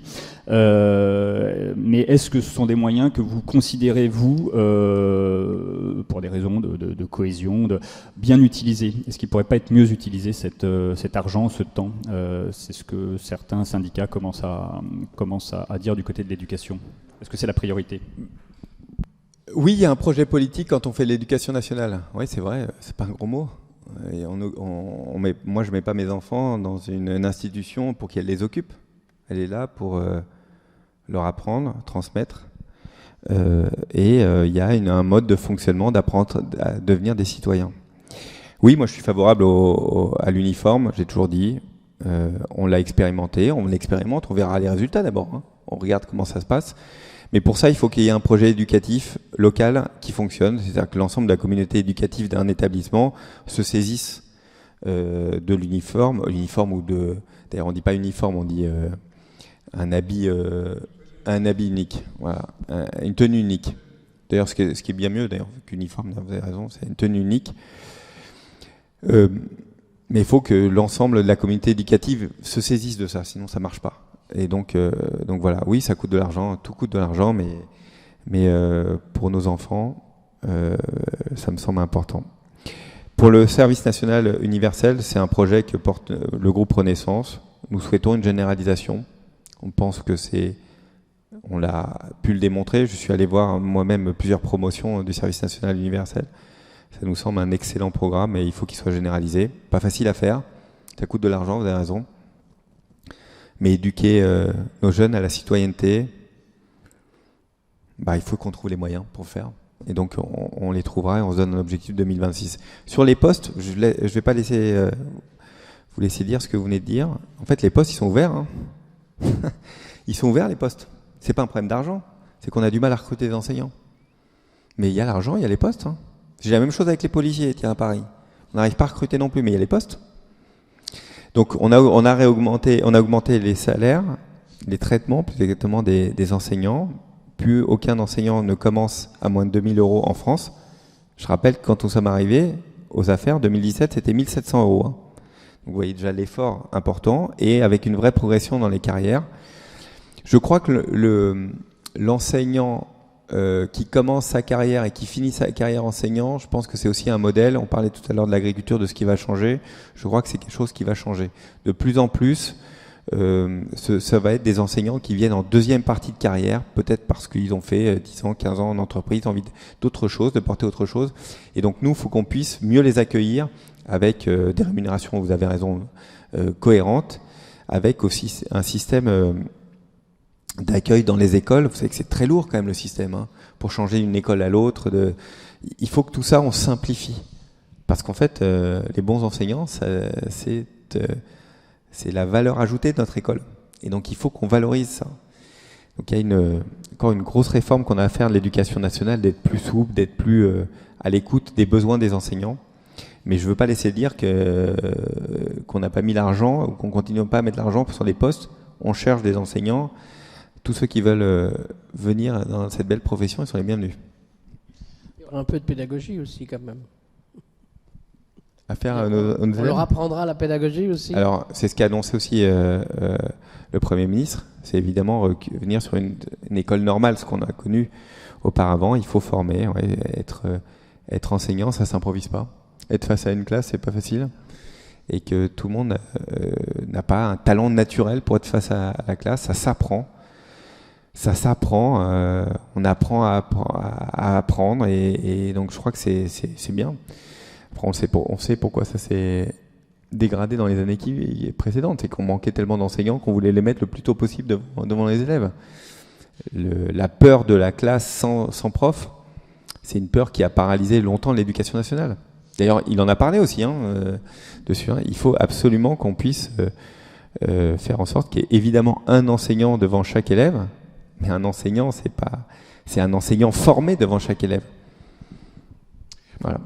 Mais est-ce que ce sont des moyens que vous considérez, vous, pour des raisons de cohésion, de bien utiliser ? Est-ce qu'il ne pourrait pas être mieux utilisé cet argent, ce temps ? C'est ce que certains syndicats commencent à dire du côté de l'éducation. Est-ce que c'est la priorité ? Oui, il y a un projet politique quand on fait l'éducation nationale. Oui, c'est vrai, c'est pas un gros mot. Et moi, je ne mets pas mes enfants dans une institution pour qu'elle les occupe. Elle est là pour leur apprendre, transmettre. Et il y a un mode de fonctionnement d'apprendre à devenir des citoyens. Oui, moi, je suis favorable à l'uniforme, j'ai toujours dit. On l'a expérimenté, on l'expérimente, on verra les résultats d'abord. Hein. On regarde comment ça se passe. Mais pour ça, il faut qu'il y ait un projet éducatif local qui fonctionne. C'est-à-dire que l'ensemble de la communauté éducative d'un établissement se saisisse de l'uniforme ou de... D'ailleurs, on dit pas uniforme, on dit un habit unique. Voilà, une tenue unique. D'ailleurs, ce qui est bien mieux, d'ailleurs, qu'uniforme, vous avez raison, c'est une tenue unique. Mais il faut que l'ensemble de la communauté éducative se saisisse de ça, sinon ça marche pas. Et donc voilà, oui, ça coûte de l'argent, tout coûte de l'argent, mais pour nos enfants, ça me semble important. Pour le service national universel, c'est un projet que porte le groupe Renaissance. Nous souhaitons une généralisation. On pense que on l'a pu le démontrer. Je suis allé voir moi-même plusieurs promotions du service national universel. Ça nous semble un excellent programme et il faut qu'il soit généralisé. Pas facile à faire, ça coûte de l'argent, vous avez raison. Mais éduquer nos jeunes à la citoyenneté, il faut qu'on trouve les moyens pour le faire. Et donc on les trouvera et on se donne un objectif 2026. Sur les postes, je vais pas laisser vous laisser dire ce que vous venez de dire. En fait, les postes, ils sont ouverts. Hein. Ils sont ouverts, les postes. C'est pas un problème d'argent, c'est qu'on a du mal à recruter des enseignants. Mais il y a l'argent, il y a les postes. Hein. J'ai la même chose avec les policiers, tiens, à Paris. On n'arrive pas à recruter non plus, mais il y a les postes. Donc on a augmenté les salaires, les traitements, plus exactement des enseignants. Plus aucun enseignant ne commence à moins de 2 000 € en France. Je rappelle que quand nous sommes arrivés aux affaires, 2017, c'était 1 700 €. Hein. Donc vous voyez déjà l'effort important et avec une vraie progression dans les carrières. Je crois que l'enseignant qui commence sa carrière et qui finit sa carrière enseignant, je pense que c'est aussi un modèle. On parlait tout à l'heure de l'agriculture, de ce qui va changer. Je crois que c'est quelque chose qui va changer. De plus en plus, ça va être des enseignants qui viennent en deuxième partie de carrière, peut-être parce qu'ils ont fait 10 ans, 15 ans en entreprise, envie d'autre chose, de porter autre chose. Et donc nous, il faut qu'on puisse mieux les accueillir avec des rémunérations, vous avez raison, cohérentes, avec aussi un système d'accueil dans les écoles. Vous savez que c'est très lourd quand même le système, hein, pour changer d'une école à l'autre. Il faut que tout ça, on simplifie. Parce qu'en fait, les bons enseignants, c'est la valeur ajoutée de notre école. Et donc il faut qu'on valorise ça. Donc il y a encore une grosse réforme qu'on a à faire de l'éducation nationale, d'être plus souple, d'être plus à l'écoute des besoins des enseignants. Mais je ne veux pas laisser dire qu'on n'a pas mis l'argent ou qu'on ne continue pas à mettre l'argent sur les postes. On cherche des enseignants. Tous ceux qui veulent venir dans cette belle profession, ils sont les bienvenus. Il y aura un peu de pédagogie aussi quand même. À faire on leur apprendra la pédagogie aussi. Alors, c'est ce qu'a annoncé aussi le Premier ministre. C'est évidemment venir sur une école normale, ce qu'on a connu auparavant. Il faut former, ouais, être enseignant, ça s'improvise pas. Être face à une classe, c'est pas facile. Et que tout le monde n'a pas un talent naturel pour être face à la classe. Ça s'apprend. Ça s'apprend. On apprend à apprendre. Et donc, je crois que c'est bien. Après, on sait pourquoi ça s'est dégradé dans les années précédentes. C'est qu'on manquait tellement d'enseignants qu'on voulait les mettre le plus tôt possible devant les élèves. La peur de la classe sans prof, c'est une peur qui a paralysé longtemps l'éducation nationale. D'ailleurs, il en a parlé aussi dessus. Hein. Il faut absolument qu'on puisse faire en sorte qu'il y ait évidemment un enseignant devant chaque élève, mais un enseignant, c'est un enseignant formé devant chaque élève. Voilà.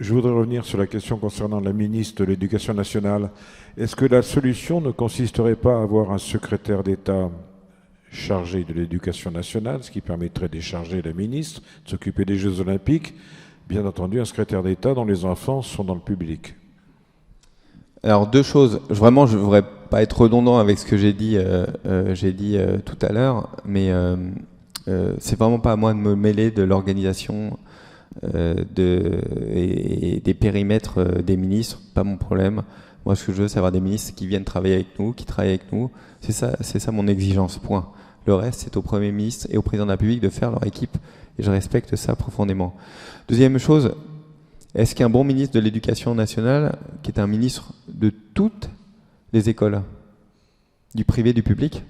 Je voudrais revenir sur la question concernant la ministre de l'Éducation nationale. Est-ce que la solution ne consisterait pas à avoir un secrétaire d'État chargé de l'Éducation nationale, ce qui permettrait de décharger la ministre, de s'occuper des Jeux Olympiques, bien entendu un secrétaire d'État dont les enfants sont dans le public? Alors deux choses. Vraiment, je ne voudrais pas être redondant avec ce que j'ai dit tout à l'heure, mais c'est vraiment pas à moi de me mêler de l'organisation et des périmètres des ministres, pas mon problème. Moi, ce que je veux, c'est avoir des ministres qui viennent travailler avec nous, qui travaillent avec nous. C'est ça mon exigence, point. Le reste, c'est au Premier ministre et au Président de la République de faire leur équipe, et je respecte ça profondément. Deuxième chose, est-ce qu'un bon ministre de l'Éducation nationale, qui est un ministre de toutes les écoles, du privé, du public,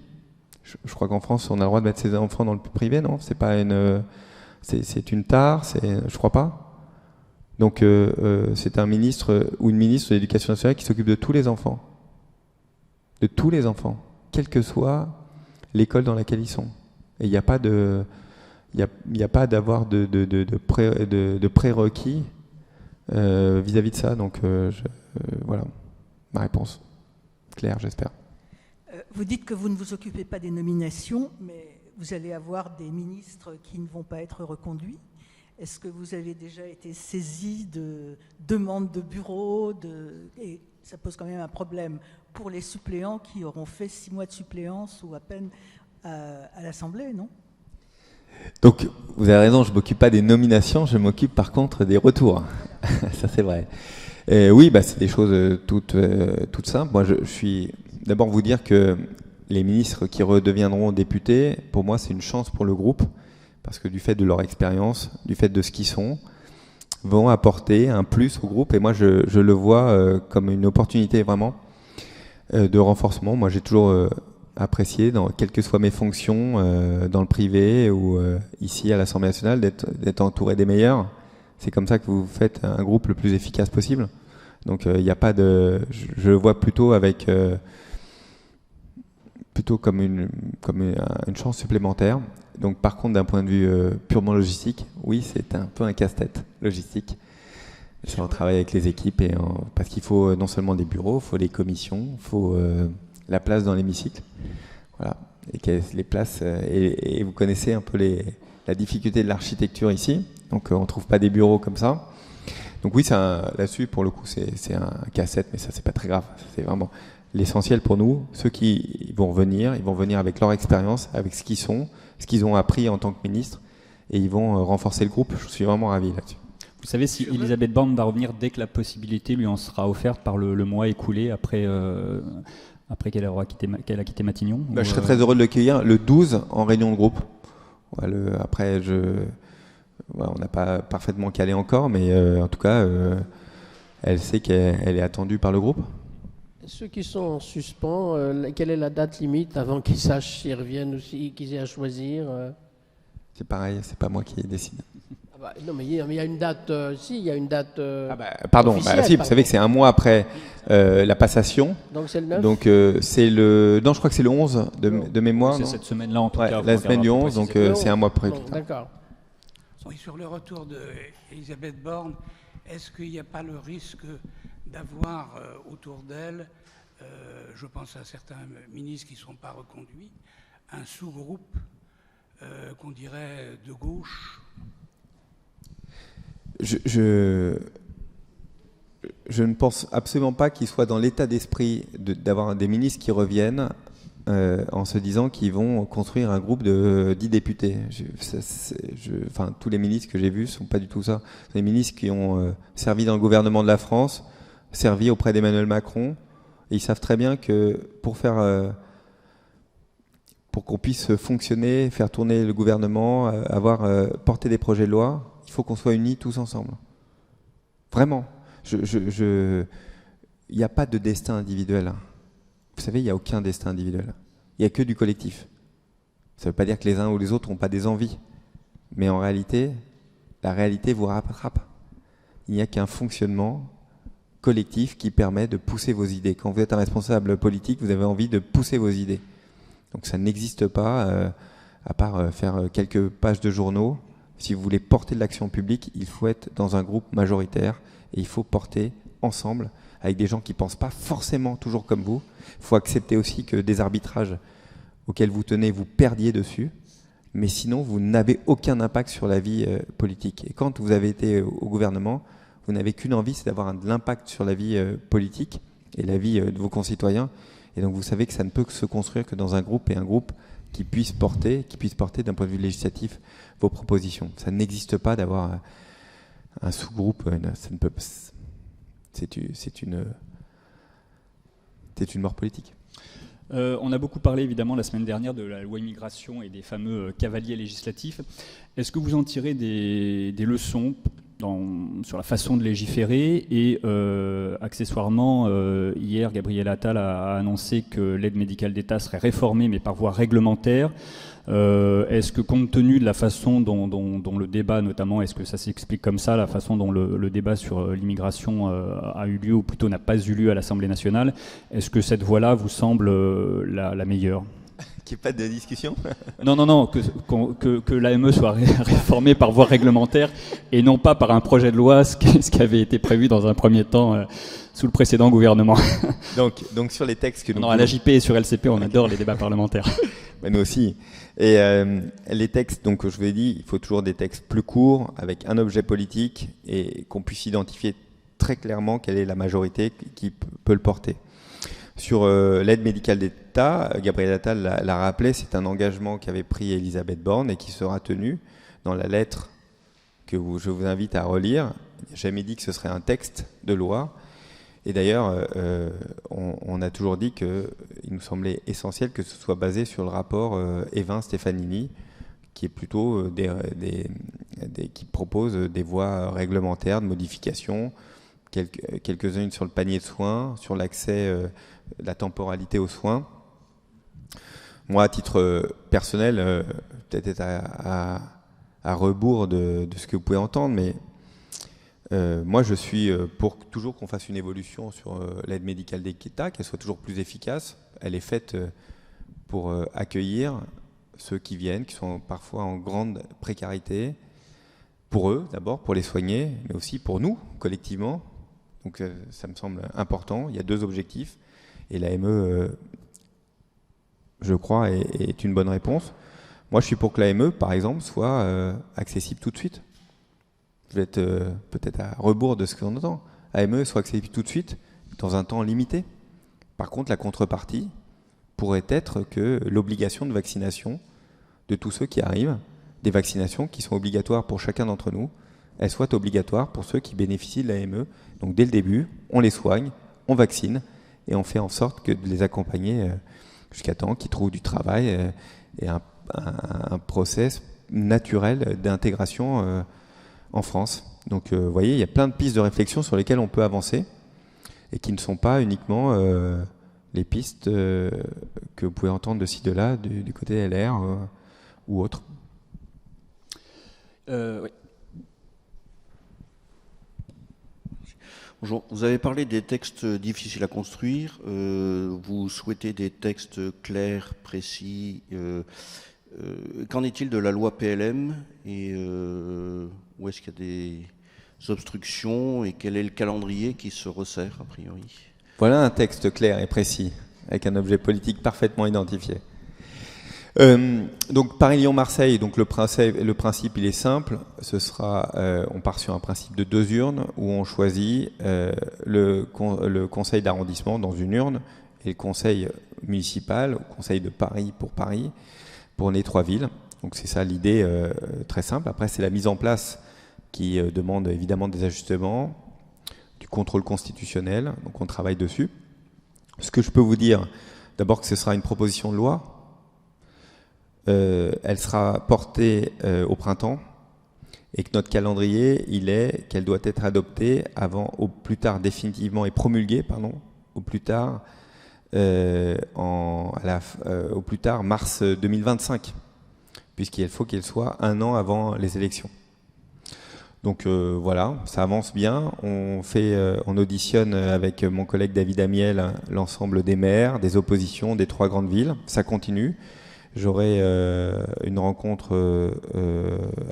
je crois qu'en France, on a le droit de mettre ses enfants dans le privé, non? C'est pas c'est une tare, je crois pas. Donc c'est un ministre ou une ministre de l'Éducation nationale qui s'occupe de tous les enfants. de tous les enfants, quelle que soit l'école dans laquelle ils sont. Et il n'y a pas d'avoir de prérequis vis-à-vis de ça. Donc voilà ma réponse. Claire, j'espère. Vous dites que vous ne vous occupez pas des nominations, mais vous allez avoir des ministres qui ne vont pas être reconduits. Est-ce que vous avez déjà été saisi de demandes de bureau et ça pose quand même un problème pour les suppléants qui auront fait 6 mois de suppléance ou à peine à l'Assemblée, non? Donc, vous avez raison, je ne m'occupe pas des nominations, je m'occupe par contre des retours. Ça, c'est vrai. Oui, c'est des choses toutes simples. Moi, je suis... D'abord, vous dire que les ministres qui redeviendront députés, pour moi, c'est une chance pour le groupe, parce que du fait de leur expérience, du fait de ce qu'ils sont, vont apporter un plus au groupe. Et moi, je le vois comme une opportunité vraiment de renforcement. Moi, j'ai toujours apprécié, quelles que soient mes fonctions, dans le privé ou ici à l'Assemblée nationale, d'être entouré des meilleurs. C'est comme ça que vous faites un groupe le plus efficace possible. Donc, il n'y a pas de... Je le vois plutôt avec... plutôt comme une chance supplémentaire. Donc par contre, d'un point de vue purement logistique, oui, c'est un peu un casse-tête logistique. On travaille avec les équipes parce qu'il faut non seulement des bureaux, il faut des commissions, il faut la place dans l'hémicycle. Voilà. Et les places, et vous connaissez un peu la difficulté de l'architecture ici. Donc on ne trouve pas des bureaux comme ça. Donc oui, là-dessus, pour le coup, c'est un casse-tête, mais ça, c'est pas très grave. C'est vraiment... L'essentiel pour nous, ceux qui vont venir, ils vont venir avec leur expérience, avec ce qu'ils sont, ce qu'ils ont appris en tant que ministre, et ils vont renforcer le groupe. Je suis vraiment ravi là-dessus. Vous savez si Elisabeth Borne va revenir dès que la possibilité lui en sera offerte par le mois écoulé après qu'elle a quitté Matignon? Je serais très heureux de l'accueillir le 12 en réunion de groupe. Après, on n'a pas parfaitement calé encore, mais en tout cas, elle sait qu'elle est attendue par le groupe. Ceux qui sont en suspens, quelle est la date limite avant qu'ils sachent s'ils reviennent aussi, qu'ils aient à choisir C'est pareil, c'est pas moi qui décide. Non, mais il y a une date. Il y a une date. Pardon, si, vous savez que c'est un mois après la passation. Donc c'est le 9. Donc c'est le. Non, je crois que c'est le 11 de mémoire. C'est cette semaine-là en tout cas. La semaine du 11, donc c'est un mois après. D'accord. Oui, sur le retour d'Elisabeth Borne, est-ce qu'il n'y a pas le risque d'avoir autour d'elle, je pense à certains ministres qui ne sont pas reconduits, un sous-groupe qu'on dirait de gauche? Je ne pense absolument pas qu'il soit dans l'état d'esprit d'avoir des ministres qui reviennent en se disant qu'ils vont construire un groupe de 10 députés. Tous les ministres que j'ai vus ne sont pas du tout ça. Les ministres qui ont servi dans le gouvernement de la France, servi auprès d'Emmanuel Macron, et ils savent très bien que pour qu'on puisse fonctionner, faire tourner le gouvernement, porter des projets de loi, il faut qu'on soit unis tous ensemble. Vraiment. Il n'y a pas de destin individuel. Vous savez, il n'y a aucun destin individuel. Il n'y a que du collectif. Ça ne veut pas dire que les uns ou les autres n'ont pas des envies. Mais en réalité, la réalité vous rattrape. Il n'y a qu'un fonctionnement collectif qui permet de pousser vos idées. Quand vous êtes un responsable politique, vous avez envie de pousser vos idées. Donc ça n'existe pas, à part faire quelques pages de journaux. Si vous voulez porter de l'action publique, il faut être dans un groupe majoritaire et il faut porter ensemble avec des gens qui ne pensent pas forcément toujours comme vous. Il faut accepter aussi que des arbitrages auxquels vous tenez, vous perdiez dessus, mais sinon vous n'avez aucun impact sur la vie politique. Et quand vous avez été au gouvernement, vous n'avez qu'une envie, c'est d'avoir de l'impact sur la vie politique et la vie de vos concitoyens. Et donc vous savez que ça ne peut se construire que dans un groupe, et un groupe qui puisse porter d'un point de vue législatif vos propositions. Ça n'existe pas d'avoir un sous-groupe, ça ne peut pas. C'est une mort politique. On a beaucoup parlé évidemment la semaine dernière de la loi immigration et des fameux cavaliers législatifs. Est-ce que vous en tirez des leçons sur la façon de légiférer et accessoirement, hier, Gabriel Attal a annoncé que l'aide médicale d'État serait réformée mais par voie réglementaire. Est-ce que compte tenu de la façon dont le débat, notamment, est-ce que ça s'explique comme ça, la façon dont le débat sur l'immigration a eu lieu, ou plutôt n'a pas eu lieu à l'Assemblée nationale, est-ce que cette voie-là vous semble la meilleure ? Qu'il n'y ait pas de discussion ? Non, que l'AME soit réformée par voie réglementaire et non pas par un projet de loi, ce qui avait été prévu dans un premier temps sous le précédent gouvernement. Donc sur les textes que nous... Non, à l'AJP et sur LCP, on adore les débats parlementaires. Ben nous aussi. Et les textes, donc je vous ai dit, il faut toujours des textes plus courts, avec un objet politique, et qu'on puisse identifier très clairement quelle est la majorité qui peut le porter. Sur l'aide médicale d'État, Gabriel Attal l'a rappelé, c'est un engagement qu'avait pris Elisabeth Borne et qui sera tenu dans la lettre que je vous invite à relire. Il n'a jamais dit que ce serait un texte de loi. Et d'ailleurs, on a toujours dit qu'il nous semblait essentiel que ce soit basé sur le rapport Evin-Stefanini, qui est plutôt qui propose des voies réglementaires de modification, quelques-unes sur le panier de soins, sur l'accès, la temporalité aux soins. Moi, à titre personnel, peut-être à rebours de ce que vous pouvez entendre, mais moi, je suis pour toujours qu'on fasse une évolution sur l'aide médicale d'État, qu'elle soit toujours plus efficace. Elle est faite pour accueillir ceux qui viennent, qui sont parfois en grande précarité, pour eux d'abord, pour les soigner, mais aussi pour nous, collectivement. Donc ça me semble important. Il y a deux objectifs. Et l'AME, je crois, est une bonne réponse. Moi, je suis pour que l'AME, par exemple, soit accessible tout de suite. Je vais être peut-être à rebours de ce qu'on entend. AME soit accessible tout de suite, dans un temps limité. Par contre, la contrepartie pourrait être que l'obligation de vaccination de tous ceux qui arrivent, des vaccinations qui sont obligatoires pour chacun d'entre nous, elles soient obligatoires pour ceux qui bénéficient de l'AME. Donc dès le début, on les soigne, on vaccine, et on fait en sorte que de les accompagner jusqu'à temps qu'ils trouvent du travail et un process naturel d'intégration en France. Donc vous voyez, il y a plein de pistes de réflexion sur lesquelles on peut avancer et qui ne sont pas uniquement les pistes que vous pouvez entendre de ci, de là, du côté LR ou autre. Oui. Bonjour. Vous avez parlé des textes difficiles à construire. Vous souhaitez des textes clairs, précis. Qu'en est-il de la loi PLM et où est-ce qu'il y a des obstructions et quel est le calendrier qui se resserre a priori? Voilà un texte clair et précis avec un objet politique parfaitement identifié. Donc Paris-Lyon-Marseille, donc le principe il est simple, ce sera, on part sur un principe de 2 urnes où on choisit le conseil d'arrondissement dans une urne et le conseil municipal, le conseil de Paris pour les 3 villes. Donc c'est ça l'idée très simple. Après c'est la mise en place qui demande évidemment des ajustements, du contrôle constitutionnel, donc on travaille dessus. Ce que je peux vous dire, d'abord que ce sera une proposition de loi. Elle sera portée au printemps et que notre calendrier, il est qu'elle doit être adoptée avant, au plus tard définitivement et promulguée, au plus tard au plus tard mars 2025, puisqu'il faut qu'elle soit 1 an avant les élections. Donc voilà, ça avance bien. On auditionne avec mon collègue David Amiel l'ensemble des maires, des oppositions des 3 grandes villes. Ça continue. J'aurai une rencontre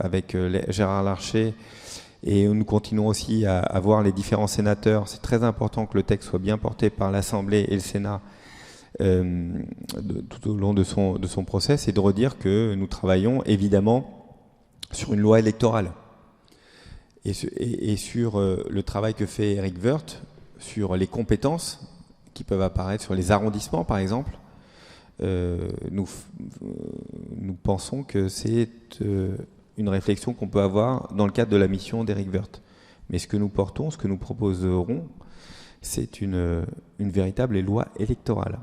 avec Gérard Larcher et nous continuons aussi à voir les différents sénateurs. C'est très important que le texte soit bien porté par l'Assemblée et le Sénat tout au long de son process et de redire que nous travaillons évidemment sur une loi électorale et sur le travail que fait Éric Woerth sur les compétences qui peuvent apparaître sur les arrondissements par exemple. Nous pensons que c'est une réflexion qu'on peut avoir dans le cadre de la mission d'Éric Woerth. Mais ce que nous portons, ce que nous proposerons, c'est une véritable loi électorale.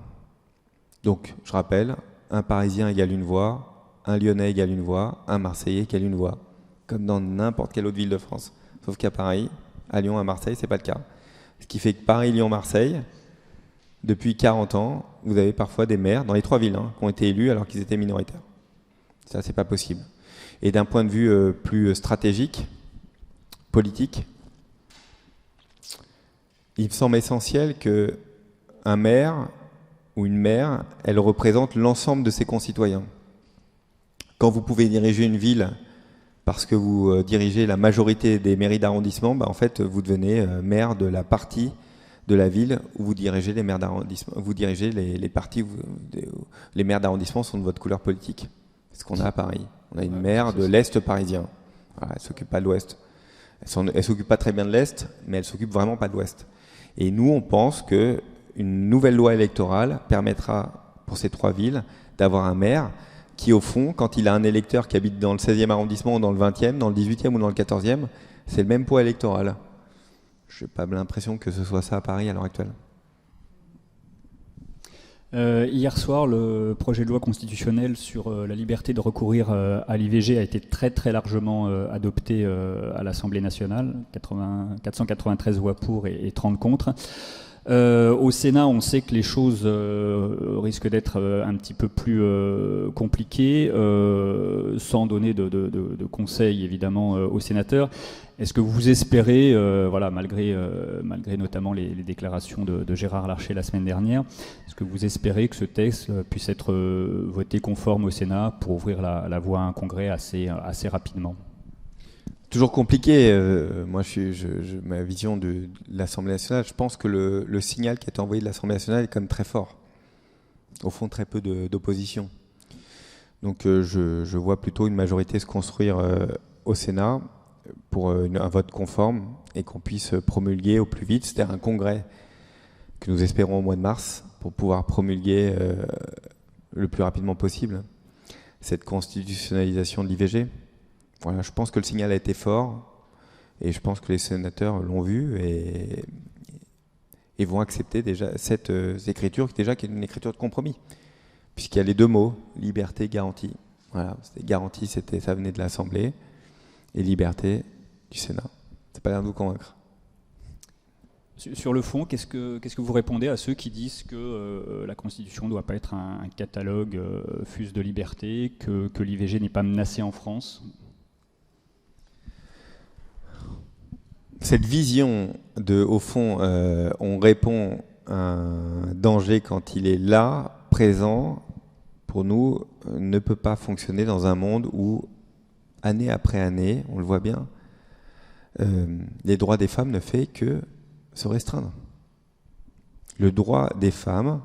Donc, je rappelle, un Parisien égale une voix, un Lyonnais égale une voix, un Marseillais égale une voix, comme dans n'importe quelle autre ville de France. Sauf qu'à Paris, à Lyon, à Marseille, c'est pas le cas. Ce qui fait que Paris, Lyon, Marseille, depuis 40 ans, vous avez parfois des maires, dans les 3 villes, qui ont été élus alors qu'ils étaient minoritaires. Ça, c'est pas possible. Et d'un point de vue plus stratégique, politique, il me semble essentiel qu'un maire ou une maire, elle représente l'ensemble de ses concitoyens. Quand vous pouvez diriger une ville parce que vous dirigez la majorité des mairies d'arrondissement, en fait, vous devenez maire de la partie de la ville où vous dirigez les maires d'arrondissement. Vous dirigez les parties, les maires d'arrondissement sont de votre couleur politique. C'est ce qu'on a à Paris. On a une maire de l'Est parisien. Voilà, elle s'occupe pas de l'Ouest. Elle s'occupe pas très bien de l'Est, mais elle s'occupe vraiment pas de l'Ouest. Et nous, on pense qu'une nouvelle loi électorale permettra pour ces 3 villes d'avoir un maire qui, au fond, quand il a un électeur qui habite dans le 16e arrondissement ou dans le 20e, dans le 18e ou dans le 14e, c'est le même poids électoral. Je n'ai pas l'impression que ce soit ça à Paris à l'heure actuelle. Hier soir, le projet de loi constitutionnelle sur la liberté de recourir à l'IVG a été très très largement adopté à l'Assemblée nationale, 493 voix pour et 30 contre. Au Sénat, on sait que les choses risquent d'être un petit peu plus compliquées, sans donner de conseils évidemment aux sénateurs. Est-ce que vous espérez, malgré notamment les déclarations de Gérard Larcher la semaine dernière, est-ce que vous espérez que ce texte puisse être voté conforme au Sénat pour ouvrir la voie à un congrès assez rapidement ? Toujours compliqué. Moi, ma vision de l'Assemblée nationale, je pense que le signal qui a été envoyé de l'Assemblée nationale est quand même très fort. Au fond, très peu d'opposition. Donc, je vois plutôt une majorité se construire au Sénat pour un vote conforme et qu'on puisse promulguer au plus vite. C'est-à-dire un congrès que nous espérons au mois de mars pour pouvoir promulguer le plus rapidement possible cette constitutionnalisation de l'IVG. Voilà, je pense que le signal a été fort et je pense que les sénateurs l'ont vu et vont accepter déjà cette écriture qui est une écriture de compromis, puisqu'il y a les 2 mots, liberté, garantie. Voilà, garantie, ça venait de l'Assemblée, et liberté du Sénat. C'est pas l'air de vous convaincre. Sur le fond, qu'est-ce que vous répondez à ceux qui disent que la Constitution ne doit pas être un catalogue fuse de liberté, que l'IVG n'est pas menacée en France ? Cette vision au fond, on répond à un danger quand il est là, présent, pour nous, ne peut pas fonctionner dans un monde où, année après année, on le voit bien, les droits des femmes ne fait que se restreindre. Le droit des femmes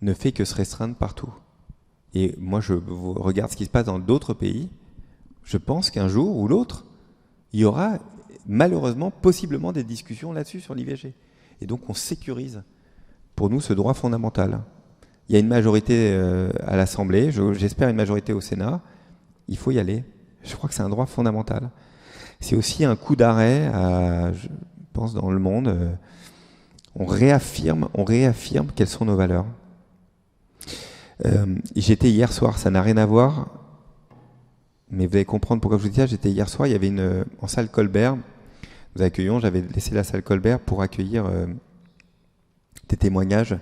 ne fait que se restreindre partout. Et moi, je regarde ce qui se passe dans d'autres pays. Je pense qu'un jour ou l'autre, il y aura malheureusement, possiblement des discussions là-dessus sur l'IVG. Et donc, on sécurise pour nous ce droit fondamental. Il y a une majorité à l'Assemblée, j'espère une majorité au Sénat. Il faut y aller. Je crois que c'est un droit fondamental. C'est aussi un coup d'arrêt, je pense, dans le monde. On réaffirme quelles sont nos valeurs. J'étais hier soir, ça n'a rien à voir, mais vous allez comprendre pourquoi je vous dis ça. J'étais hier soir, il y avait en salle Colbert, nous accueillons, j'avais laissé la salle Colbert pour accueillir des témoignages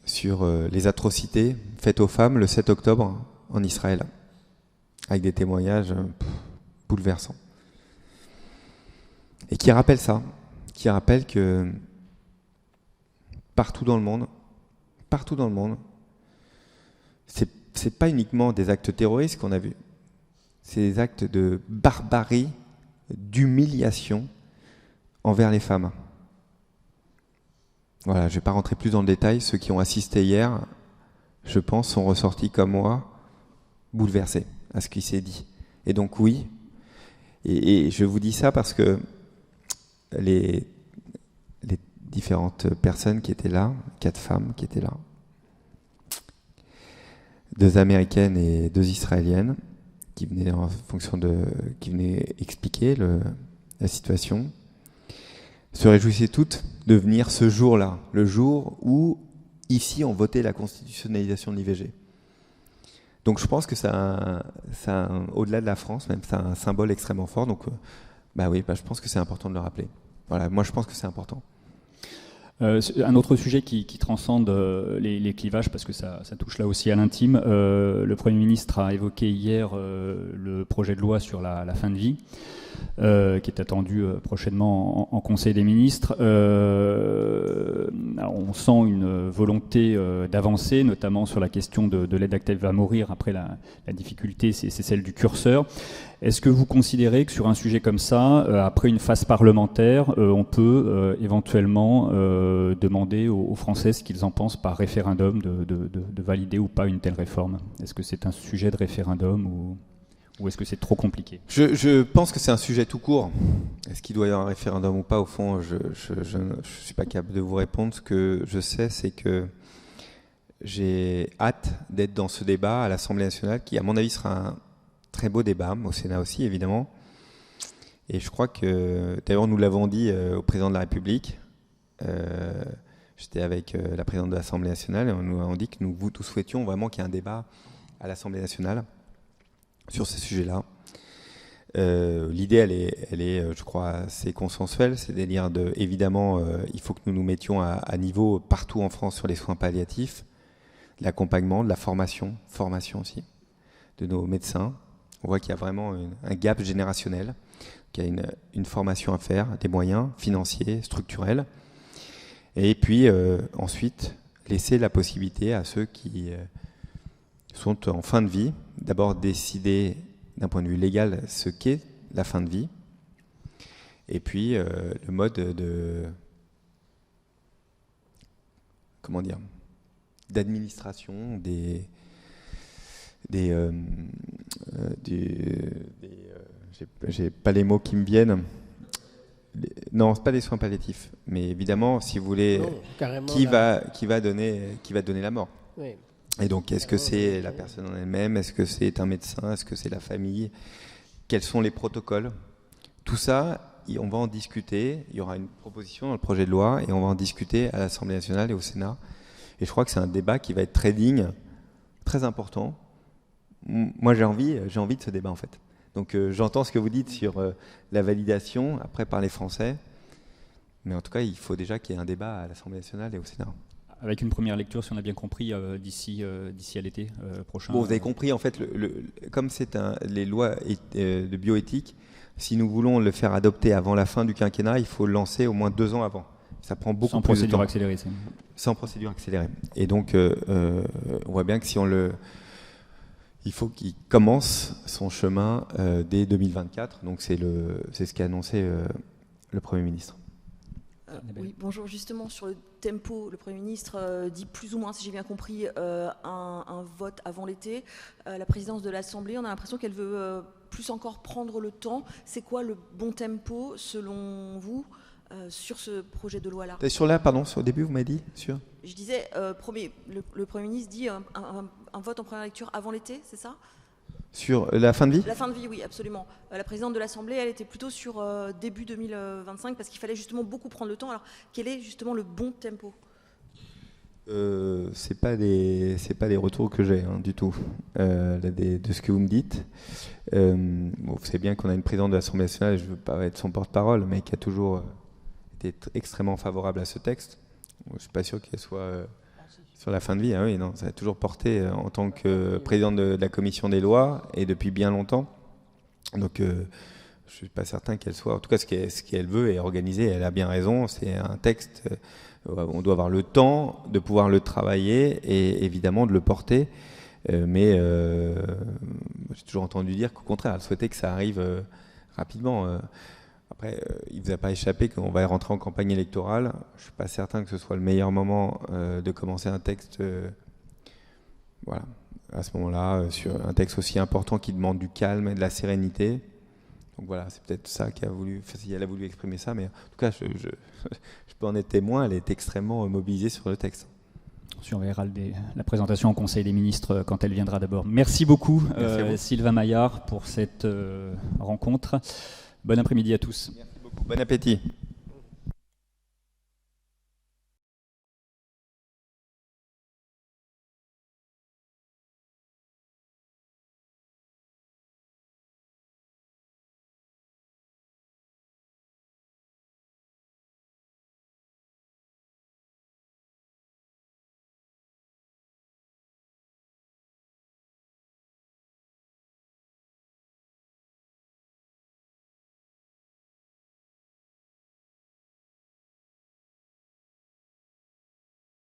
sur les atrocités faites aux femmes le 7 octobre en Israël, avec des témoignages bouleversants. Et qui rappellent ça, qui rappellent que partout dans le monde, c'est pas uniquement des actes terroristes qu'on a vus, c'est des actes de barbarie, d'humiliation envers les femmes. Voilà, je ne vais pas rentrer plus dans le détail. Ceux qui ont assisté hier, je pense, sont ressortis comme moi, bouleversés à ce qui s'est dit. Et donc oui, et je vous dis ça parce que les différentes personnes qui étaient là, 4 femmes qui étaient là, 2 Américaines et 2 Israéliennes, qui venaient expliquer la situation, se réjouissaient toutes de venir ce jour-là, le jour où, ici, on votait la constitutionnalisation de l'IVG. Donc je pense que ça au-delà de la France, même, c'est un symbole extrêmement fort. Donc je pense que c'est important de le rappeler. Voilà, moi je pense que c'est important. Un autre sujet qui transcende les clivages, parce que ça touche là aussi à l'intime, le Premier ministre a évoqué hier le projet de loi sur la fin de vie, qui est attendu prochainement en Conseil des ministres. On sent une volonté d'avancer, notamment sur la question de l'aide active à mourir. Après, la difficulté, c'est celle du curseur. Est-ce que vous considérez que sur un sujet comme ça, après une phase parlementaire, on peut éventuellement demander aux Français ce qu'ils en pensent par référendum, de valider ou pas une telle réforme? Est-ce que c'est un sujet de référendum ou est-ce que c'est trop compliqué? Je pense que c'est un sujet tout court. Est-ce qu'il doit y avoir un référendum ou pas? Au fond, je ne suis pas capable de vous répondre. Ce que je sais, c'est que j'ai hâte d'être dans ce débat à l'Assemblée nationale, qui, à mon avis, sera un très beau débat, au Sénat aussi, évidemment. Et je crois que, d'ailleurs, nous l'avons dit au président de la République. J'étais avec la présidente de l'Assemblée nationale et nous avons dit que nous souhaitions vraiment qu'il y ait un débat à l'Assemblée nationale sur ces sujets-là. L'idée, elle est, je crois, assez consensuelle. C'est-à-dire, évidemment, il faut que nous nous mettions à niveau partout en France sur les soins palliatifs, de l'accompagnement, de la formation aussi, de nos médecins. On voit qu'il y a vraiment un gap générationnel, qu'il y a une formation à faire, des moyens financiers, structurels. Et puis, ensuite, laisser la possibilité à ceux qui sont en fin de vie, d'abord décider d'un point de vue légal ce qu'est la fin de vie, et puis le mode d'administration j'ai pas les mots qui me viennent. Non, c'est pas des soins palliatifs, mais évidemment, si vous voulez, qui va donner la mort. Oui. Et donc, est-ce que c'est la personne en elle-même? Est-ce que c'est un médecin? Est-ce que c'est la famille? Quels sont les protocoles? Tout ça, on va en discuter. Il y aura une proposition dans le projet de loi et on va en discuter à l'Assemblée nationale et au Sénat. Et je crois que c'est un débat qui va être très digne, très important. Moi, j'ai envie de ce débat, en fait. Donc, j'entends ce que vous dites sur la validation, après par les Français. Mais en tout cas, il faut déjà qu'il y ait un débat à l'Assemblée nationale et au Sénat. Avec une première lecture, si on a bien compris, d'ici à l'été prochain. Bon, vous avez compris, en fait, comme c'est les lois de bioéthique, si nous voulons le faire adopter avant la fin du quinquennat, il faut le lancer au moins 2 ans avant. Ça prend beaucoup plus de temps. Sans procédure accélérée. Sans procédure accélérée. Et donc, on voit bien que si il faut qu'il commence son chemin dès 2024. Donc, c'est ce qu'a annoncé le Premier ministre. Oui, bonjour. Justement, sur le tempo, le Premier ministre dit plus ou moins, si j'ai bien compris, un vote avant l'été. La présidence de l'Assemblée, on a l'impression qu'elle veut plus encore prendre le temps. C'est quoi le bon tempo, selon vous, sur ce projet de loi-là? Sur le début, vous m'avez dit sur... Je disais, le Premier ministre dit un vote en première lecture avant l'été, c'est ça? Sur la fin de vie? La fin de vie, oui, absolument. La présidente de l'Assemblée, elle était plutôt sur début 2025, parce qu'il fallait justement beaucoup prendre le temps. Alors, quel est justement le bon tempo? C'est pas des retours que j'ai du tout de ce que vous me dites. Vous savez bien qu'on a une présidente de l'Assemblée nationale, je ne veux pas être son porte-parole, mais qui a toujours été extrêmement favorable à ce texte. Je ne suis pas sûr qu'elle soit sur la fin de vie. Oui, non, ça a toujours porté en tant que présidente de la commission des lois et depuis bien longtemps. Donc, je ne suis pas certain qu'elle soit. En tout cas, ce qu'elle veut est organisé. Elle a bien raison. C'est un texte. On doit avoir le temps de pouvoir le travailler et évidemment de le porter. Mais j'ai toujours entendu dire qu'au contraire, elle souhaitait que ça arrive rapidement. Après, il ne vous a pas échappé qu'on va rentrer en campagne électorale. Je ne suis pas certain que ce soit le meilleur moment de commencer un texte voilà, à ce moment-là, sur un texte aussi important qui demande du calme et de la sérénité. Donc voilà, c'est peut-être ça qu'elle a voulu, si elle a voulu exprimer ça, mais en tout cas, je peux en être témoin, elle est extrêmement mobilisée sur le texte. On surveillera la présentation au Conseil des ministres quand elle viendra d'abord. Merci beaucoup, Sylvain Maillard, pour cette rencontre. Bon après-midi à tous. Merci beaucoup. Bon appétit.